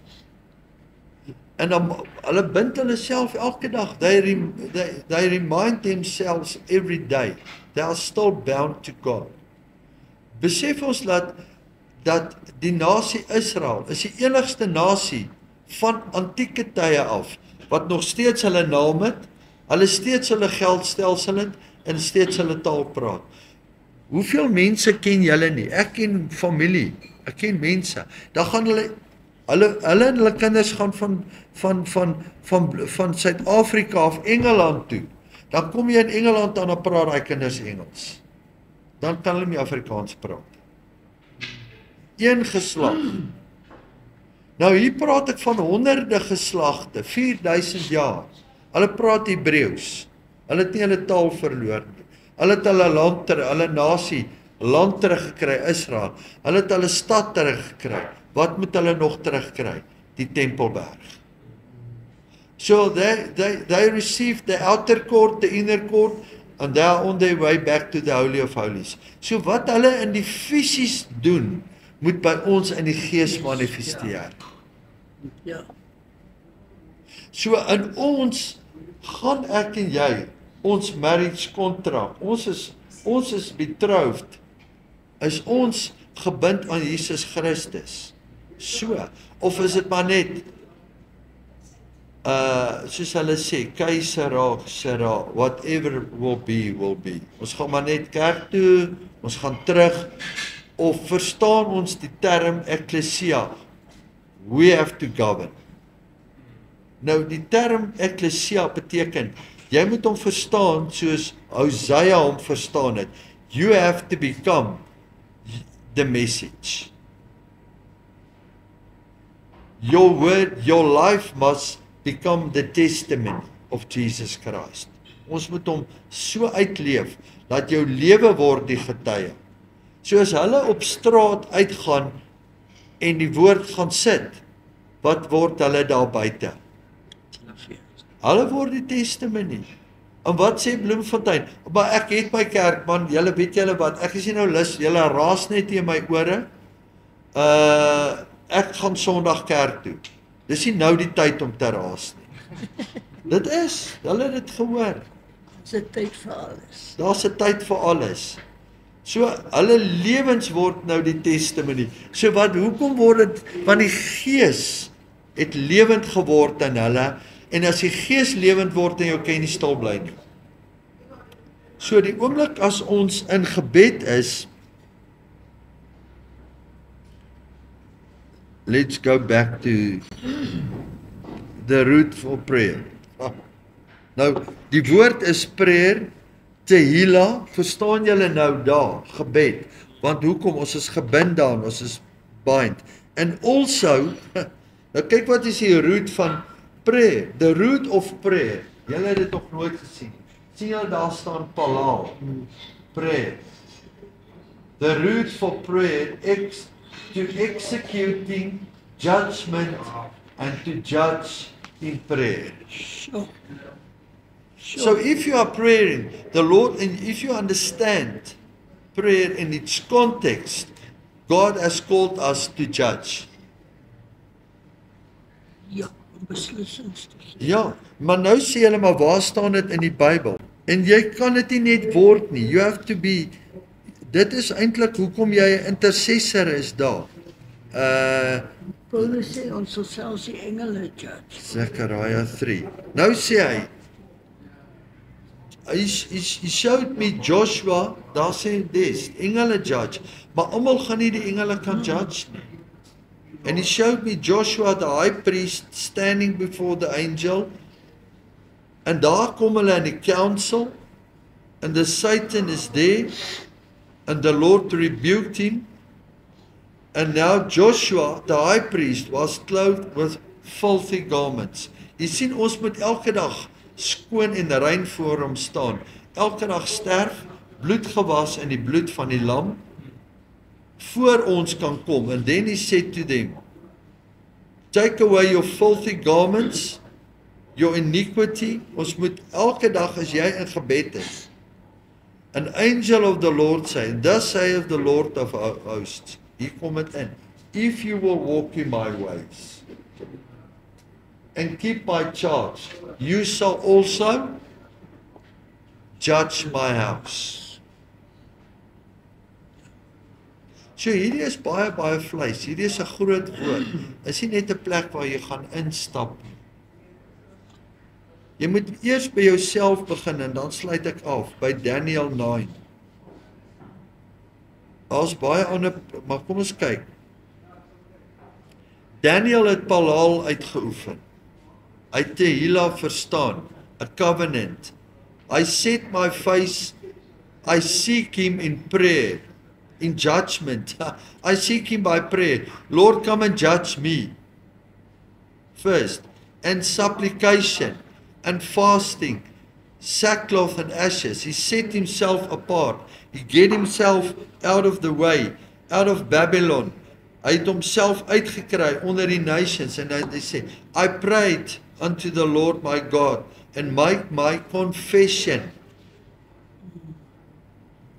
En dan hulle bind hulle self elke dag. They remind themselves every day. They are still bound to God. Besef ons dat die nasie Israel is die enigste nasie van antieke tye af wat nog steeds hulle naam het, hulle steeds hulle geldstelsel het en steeds hulle taal praat. Hoeveel mense ken julle nie? Ek ken familie, ek ken mense. Dan gaan hulle en hulle kinders gaan van Suid-Afrika af Engeland toe. Dan kom jy in Engeland en dan praat daai kinders Engels. Dan kan hulle nie Afrikaans praat. Een geslag. Nou hier praat ek van honderde geslagte, 4000 jaar. Hulle praat Hebreëus. Hulle het nie hulle taal verloor nie. Hulle het hulle nasie land teruggekry, Israel. Hulle het hulle stad teruggekry. Wat moet hulle nog terugkry? Die Tempelberg. So they received the outer court, the inner court, and they are on their way back to the Holy of Holies. So wat hulle in die fisies doen, moet by ons in die gees manifesteer. Ja. So in ons gaan ek en jy, ons marriage contract, ons is betroud, is ons gebind aan Jesus Christus. So, of is dit maar net, soos hulle sê, keisera, whatever will be. Ons gaan maar net kerk toe, ons gaan terug, of verstaan ons die term ekklesia, we have to govern. Nou die term ekklesia beteken, jy moet hom verstaan soos Hosea hom verstaan het, you have to become the message. Your word, your life must become the testimony of Jesus Christ. Ons moet hom so uitleef, dat jou lewe word die getuie. So as hulle op straat uitgaan, en die woord gaan sit, wat word hulle daar buite? Hulle word die testimony. En wat sê Bloemfontein? Maar ek het my kerk, man, julle weet julle wat, ek is nie nou lus, julle raas net in my ore, ek gaan Sondag kerk toe. Dis nie nou die tyd om te raas nie. Dit is, hulle het dit gehoor. Daar's 'n tyd vir alles. Daar's 'n tyd vir alles. So, hulle lewens word nou die testimony. So hoekom word dit? Want die Gees het lewend geword in hulle, en as die Gees lewend word in jou, kan jy nie stil bly nie. So die oomblik as ons in gebed is, let's go back to the root for prayer. Nou, die woord is prayer, Tehillah, verstaan julle nou daar, gebed, want hoekom, ons is gebind daar, ons is bind, and also, nou kyk wat is die root van prayer, the root of prayer, julle het dit nog nooit gesien, sien julle daar staan Palal, prayer, the root for prayer, to executing judgment and to judge in prayer. So if you are praying, the Lord, and if you understand prayer in its context, God has called us to judge. Ja, om beslissings te gee. Ja, maar nou sê hulle, maar waar staan dit in die Bybel? En jy kan dit nie net word nie. You have to be, dit is eintlik hoekom jy 'n intercessor is daar. Paulus sê ons sal selfs die engele judge. Zechariah 3. Nou sê hy, he showed me Joshua, daar sê dis, engele judge, maar almal gaan nie die engele kan judge nie. And he showed me Joshua the high priest standing before the angel, en daar kom hulle in die council, and the Satan is there, and the Lord rebuked him, and now Joshua the high priest was clothed with filthy garments. Jy sien, ons moet elke dag skoon en rein voor hom staan. Elke dag sterf, bloed gewas in die bloed van die lam, voor ons kan kom. And then he said to them, take away your filthy garments, your iniquity. Ons moet elke dag as jy in gebed is. An angel of the Lord say, thus saith the Lord of hosts. Hier kom het in. If you will walk in my ways, and keep my charge, you shall also judge my house. So hierdie is baie vleis, hierdie is 'n groot woord, is nie net 'n plek waar jy gaan instap nie. Jy moet eers by jouself begin en dan sluit ek af, by Daniel 9. Daar's baie ander, maar kom ons kyk. Daniel het Palal uitgeoefen. Hy het Tehillah verstaan, a covenant. I set my face, I seek him in prayer, in judgment. I seek him by prayer. Lord, come and judge me. First, and supplication, and fasting, sackcloth and ashes. He set himself apart. He get himself out of the way, out of Babylon. Hy het homself uitgekry onder die nations, en hy sê, I prayed unto the Lord my God, and make my confession.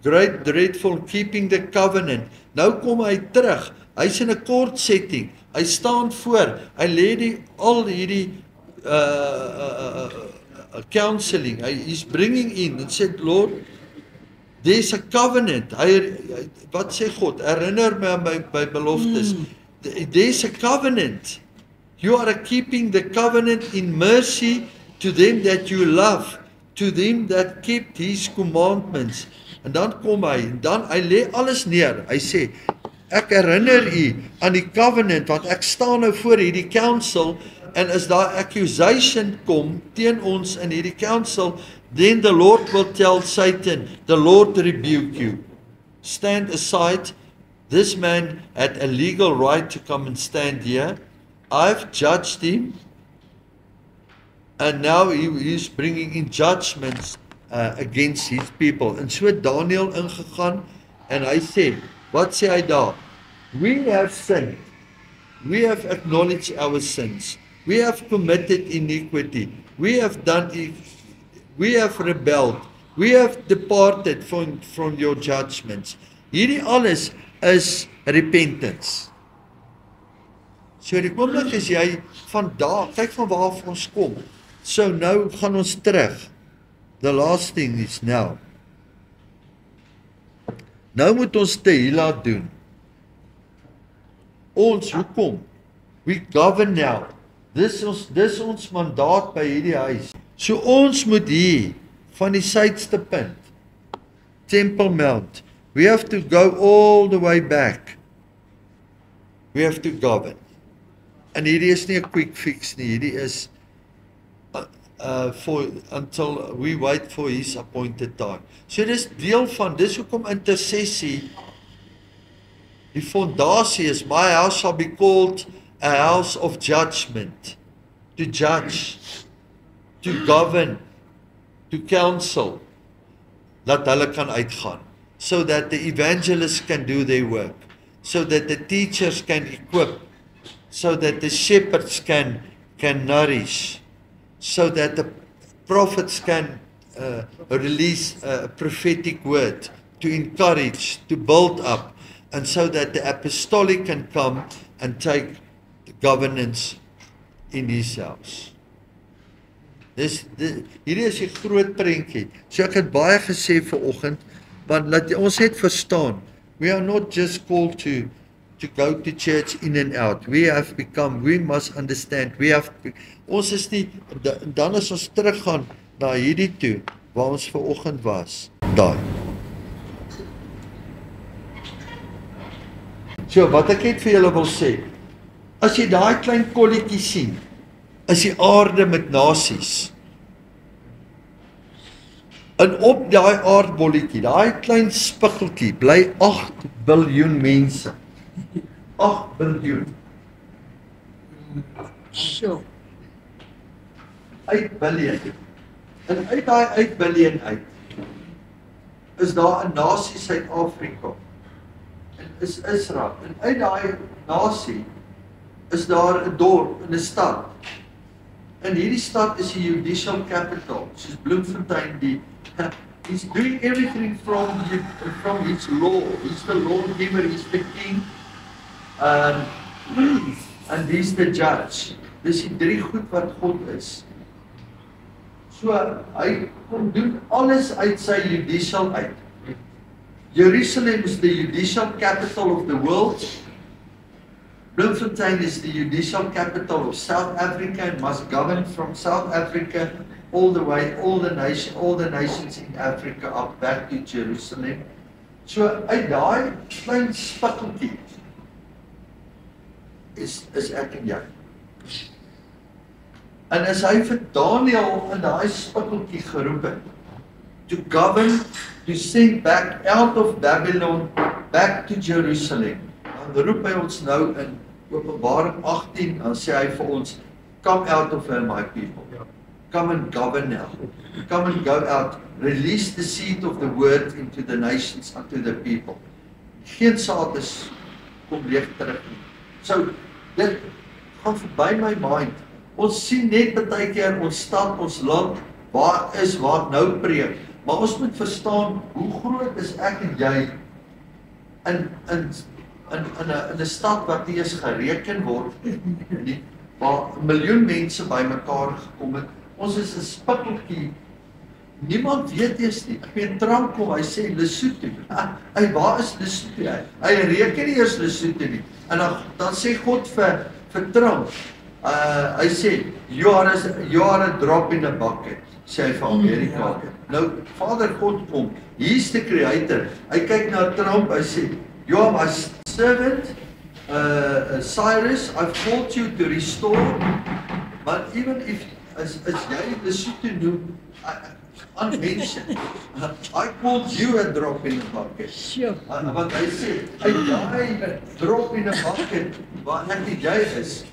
Great dreadful, keeping the covenant. Nou kom hy terug, hy's in 'n court setting, hy staan voor, hy lê al hierdie counseling, he's bringing in, and said, Lord, there's a covenant. Wat sê God? Herinner my aan my beloftes. There's a covenant. You are keeping the covenant in mercy to them that you love, to them that keep his commandments. En dan kom hy, en dan hy lê alles neer. Hy sê, ek herinner u aan die covenant, want ek staan nou voor hierdie council, en as daar accusation kom teen ons in hierdie council, then the Lord will tell Satan, the Lord rebuke you. Stand aside. This man had a legal right to come and stand here. I've judged him, and now he is bringing in judgments against his people. En so Daniel ingegaan, en hy sê, wat sê hy daar? We have sinned. We have acknowledged our sins. We have committed iniquity. We have rebelled. We have departed from your judgments. Hierdie alles is repentance. So die oomblik is jy van daar, kyk van waar ons kom. So nou gaan ons terug. The last thing is now. Nou moet ons Tehillah doen. Ons, hoekom? We govern now. Dis ons mandaat by hierdie huis. So ons moet hier, van die suidste punt, Temple Mount, we have to go all the way back. We have to govern. En hierdie is nie 'n quick fix nie, hierdie is until we wait for his appointed time. So dis deel van, dis hoekom intersessie, die fondasie is, my house shall be called a house of judgment, to judge, to govern, to counsel, dat hulle kan uitgaan, so that the evangelists can do their work, so that the teachers can equip, so that the shepherds can nourish, so that prophets can release a prophetic word to encourage, to build up, and so that the apostolic can come and take the governance in his house. Hierdie is 'n groot prentjie. So ek het baie gesê vanoggend, want laat ons net verstaan, we are not just called to go to church in and out. We must understand, ons is nie, dan as ons teruggaan na hierdie toe, waar ons vanoggend was, daai. So, wat ek net vir julle wil sê, as jy daai klein kolletjie sien, is die aarde met nasies. En op daai aardbolletjie, daai klein spikkeltjie, bly 8 biljoen mense. 8 biljoen. So, Uit biljoen. En uit daai 8 biljoen uit, is daar 'n nasie Suid-Afrika. En is Israel. En uit daai nasie, is daar 'n dorp en 'n stad. En hierdie stad is die judicial capital, soos Bloemfontein, he's doing everything from his law. He's the lawgiver, he's the king, and he's the judge. Dis die 3 goed wat God is. So, hy kom doen alles uit sy judicial uit. Jerusalem is the judicial capital of the world. Bloemfontein is the judicial capital of South Africa and must govern from South Africa all the way, all the nations in Africa up back to Jerusalem. So uit daai klein spikkeltjie is ek en jy. En as hy vir Daniel in daai spikkeltjie geroep het, to govern, to send back out of Babylon, back to Jerusalem, dan roep hy ons nou in Openbaring 18, dan sê hy vir ons, come out of her, my people. Come and govern now. Come and go out. Release the seed of the word into the nations, unto the people. Geen saad is kom leeg terug nie. So, dit gaan verby my mind. Ons sien net baie keer ons stad, ons land, waar nou preek. Maar ons moet verstaan, hoe groot is ek en jy in 'n stad wat nie eens gereken word nie, waar 1 miljoen mense bymekaar gekom het. Ons is 'n spikkeltjie. Niemand weet eers nie. Ek weet Trump kom, hy sê Lesotho. Hy waar is Lesotho? Hy reken nie eers Lesotho nie. En dan sê God vir Trump, hy sê you are a drop in a bucket, sê hy vir Amerika. Nou Vader God kom, hier's die creator. Hy kyk na Trump, hy sê you are my servant, Cyrus, I've called you to restore, but even if as jy Lesotho noem, unmentioned, I called you a drop in a bucket. Sure. Want hy sê, daai drop in a bucket, waar ek en jy is,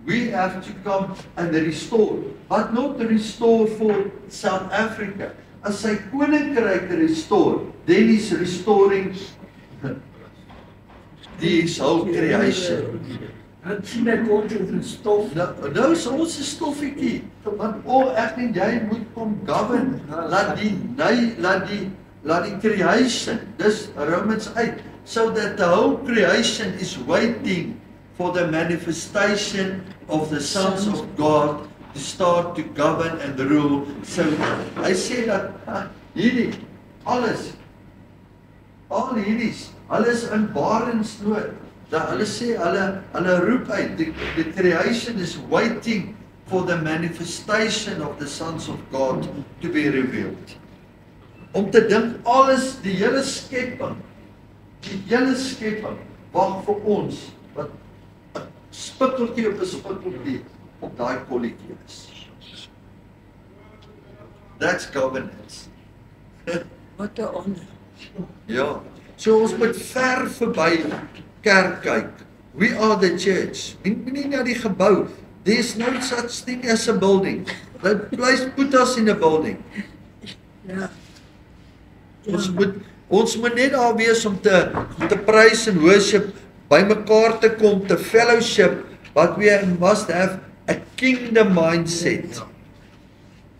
we have to come and restore, but not restore for South Africa. As sy koninkryk restore, then he's restoring this whole creation. Het sien ek ons is 'n stof. Nou is ons 'n stoffietjie, want ek en jy moet kom govern, laat die creation, dis Romans 8, so that the whole creation is waiting for the manifestation of the sons of God to start to govern and rule. So hy sê dat hierdie alles, al hierdie, alles in barensnood. Dat hulle sê, hulle roep uit, the creation is waiting for the manifestation of the sons of God to be revealed. Om te dink, alles, die hele skepping, wag vir ons, wat 'n spikkeltjie op 'n spikkeltjie op daai kolletjie is. That's governance. Wat 'n honor. Ja, so ons moet ver verby kerk kyk. We are the church. Nie na die gebou. There's no such thing as a building. That place put us in a building. Ja. Ons moet net daar wees om te praise and worship, by mekaar te kom, te fellowship, but we must have a kingdom mindset.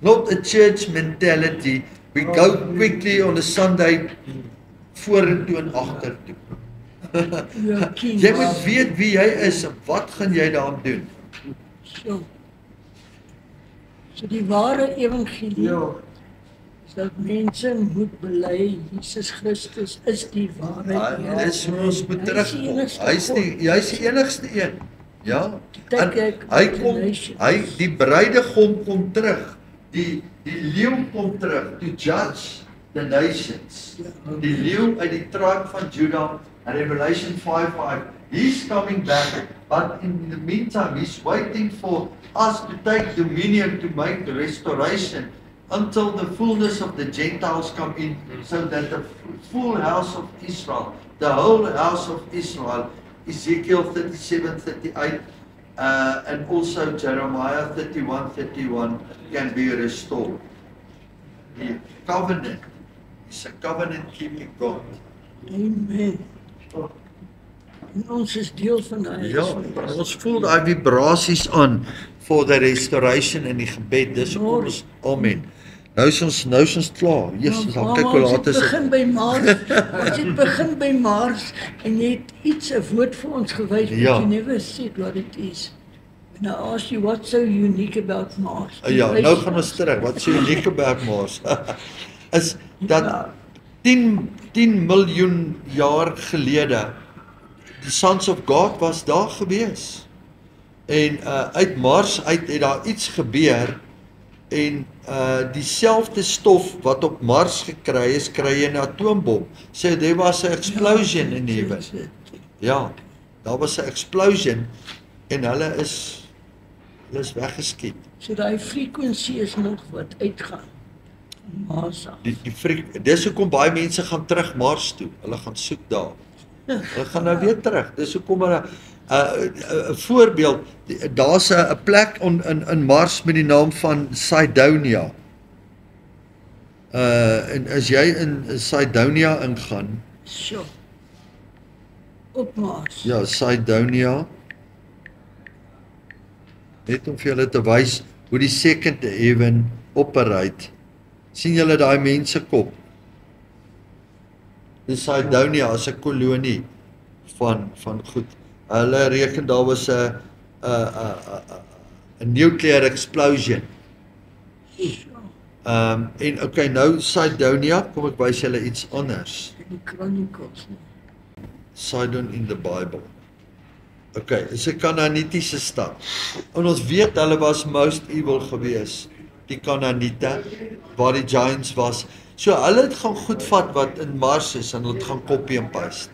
Not a church mentality. We go quickly on a Sunday vorentoe en agtertoe. Ja, kind. Jy moet weet wie jy is en wat gaan jy daaraan doen. So die ware evangelie is dat mense moet bely Jesus Christus is die ware Dis hoe ons moet terugkom. Hy's die enigste een. Ja. En die bruidegom kom terug. Die leeu kom terug to judge the nations. Die leeu uit die tribe van Judah, Revelation 5:5. He's coming back, but in the meantime, he's waiting for us to take dominion, to make the restoration until the fullness of the Gentiles come in, so that the full house of Israel, the whole house of Israel, Ezekiel 37:38, and also Jeremiah 31:31 can be restored. The covenant is a covenant-keeping God. Amen. En ons is deel van hy. Ja, ons voel daai vibrasies aan for the restoration in die gebed. Dis hoekom ons amen. Nou is ons klaar. Jesus, dan kyk hoe laat is dit. Ons begin by Mars. Ons het begin by Mars en jy het iets 'n woord vir ons gewys, but you never said what it is. And I asked you what's so unique about Mars. Ja, nou gaan ons terug. Wat so uniek about Mars? Is dat 10 miljoen jaar gelede die Sons of God was daar gewees. En uit Mars uit het daar iets gebeur en dieselfde stof wat op Mars gekry is, kry jy 'n atoombom. So there was an explosion in heaven. Ja, daar was 'n explosion en hulle is weggeskiet. So daai frekwensie is nog wat uitgaan. Mars. Dis hoekom baie mense gaan terug Mars toe. Hulle gaan soek daar. Hulle gaan nou weer terug. Dis hoekom 'n voorbeeld, daar's 'n plek in Mars met die naam van Cydonia. En as jy in Cydonia ingaan, sure. Op Mars. Ja, Cydonia. Net om vir julle te wys hoe die second heaven operate. Sien julle daai mense kop? Die Cydonia is 'n kolonie van goed. Hulle reken daar was 'n nuclear explosion. En okay, nou Cydonia, kom ek wys julle iets anders. Die Chronicles. Sidon in the Bible. Okay, is 'n Kanaanitiese stad. En ons weet hulle was most evil gewees, die Kanaaniete, waar die giants was. So hulle het gaan goed vat wat in Mars is en hulle het gaan copy and paste.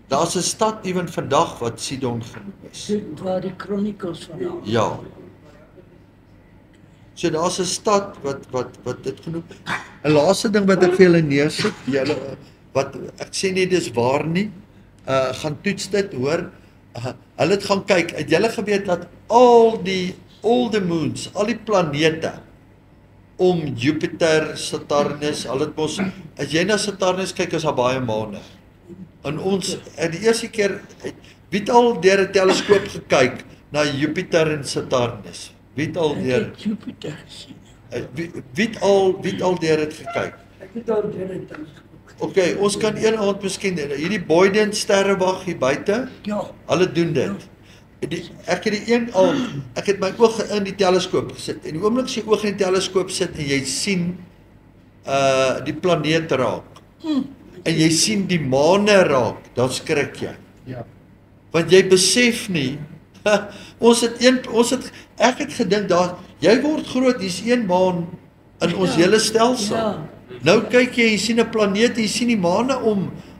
Daar's 'n stad ewen vandag wat Sidon genoem is. Dit waar die Chronicles van. Ja. So daar's 'n stad wat dit genoem. 'n Laaste ding wat ek vir julle neersit, julle wat ek sê nie dis waar nie. Gaan toets dit, hoor. Hulle het gaan kyk, het julle geweet dat all the moons, al die planete om Jupiter, Saturnus, al dit mos, as jy na Saturnus kyk, is daar baie maane. En ons, die eerste keer, wie het al deur 'n teleskoop gekyk na Jupiter en Saturnus? Wie het al deur Jupiter gesien? Wie het al deur dit gekyk? Ek het al deur dit gekyk. Okay, ons kan een aand miskien hierdie Boyden sterrewag hier buite. Ja. Hulle doen dit. Ek het die een aand, ek het my oog in die teleskoop gesit en die oomblik as jy oog in die teleskoop sit en jy sien die planeet raak. En jy sien die maane raak, dan skrik jy. Ja. Want jy besef nie ek het gedink daar jy word groot, hier's een maan in ons hele stelsel. Ja. Nou kyk jy sien 'n planeet, jy sien die maane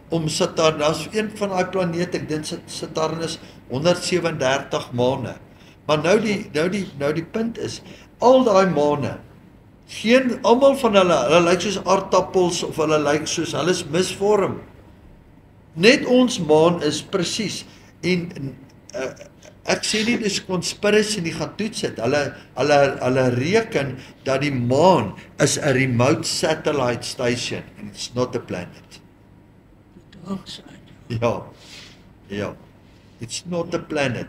om Saturnus. Daar's een van daai planete, ek dink Saturnus 137 maane. Maar nou die punt is, al daai maane, almal van hulle lyk soos aardappels of hulle lyk soos hulle is misvorm. Net ons maan is presies. En ek sê nie dis conspiracy nie, gaan toets dit. Hulle reken dat die maan is 'n remote satellite station and it's not a planet. Ja. It's not a planet.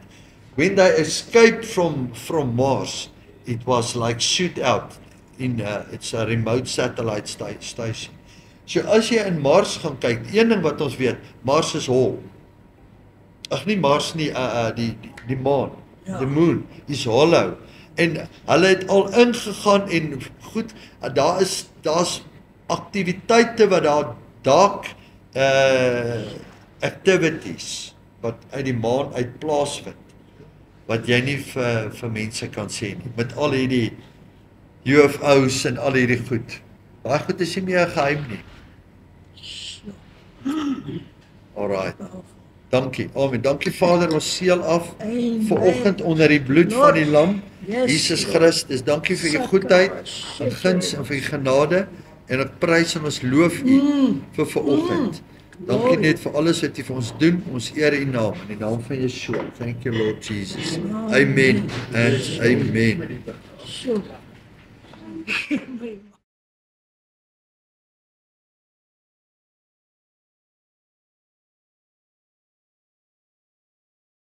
When they escaped from Mars, it was like shoot out in it's a remote satellite station. So as jy in Mars gaan kyk, een ding wat ons weet, Mars is hol. Ag nie Mars nie, die maan, Ja. the moon is hollow. En hulle het al ingegaan en goed, daar's aktiwiteite wat daar dark activities wat uit die maan uit plaasvind, wat jy nie vir mense kan sê nie, met al hierdie UFO's en al hierdie goed. Baie goed is nie meer 'n geheim nie. Alright. Dankie. Amen. Dankie Vader, ons seël af Amen. vanoggend onder die bloed van die lam, Yes, Jesus Lord. Christus. Dankie vir u goedheid, en guns en vir u genade, en ek prys en ons loof u vir vanoggend. Dankie net vir alles wat u vir ons doen. Ons eer u naam in die naam van Yeshua. Thank you Lord Jesus. Amen and amen. Sure.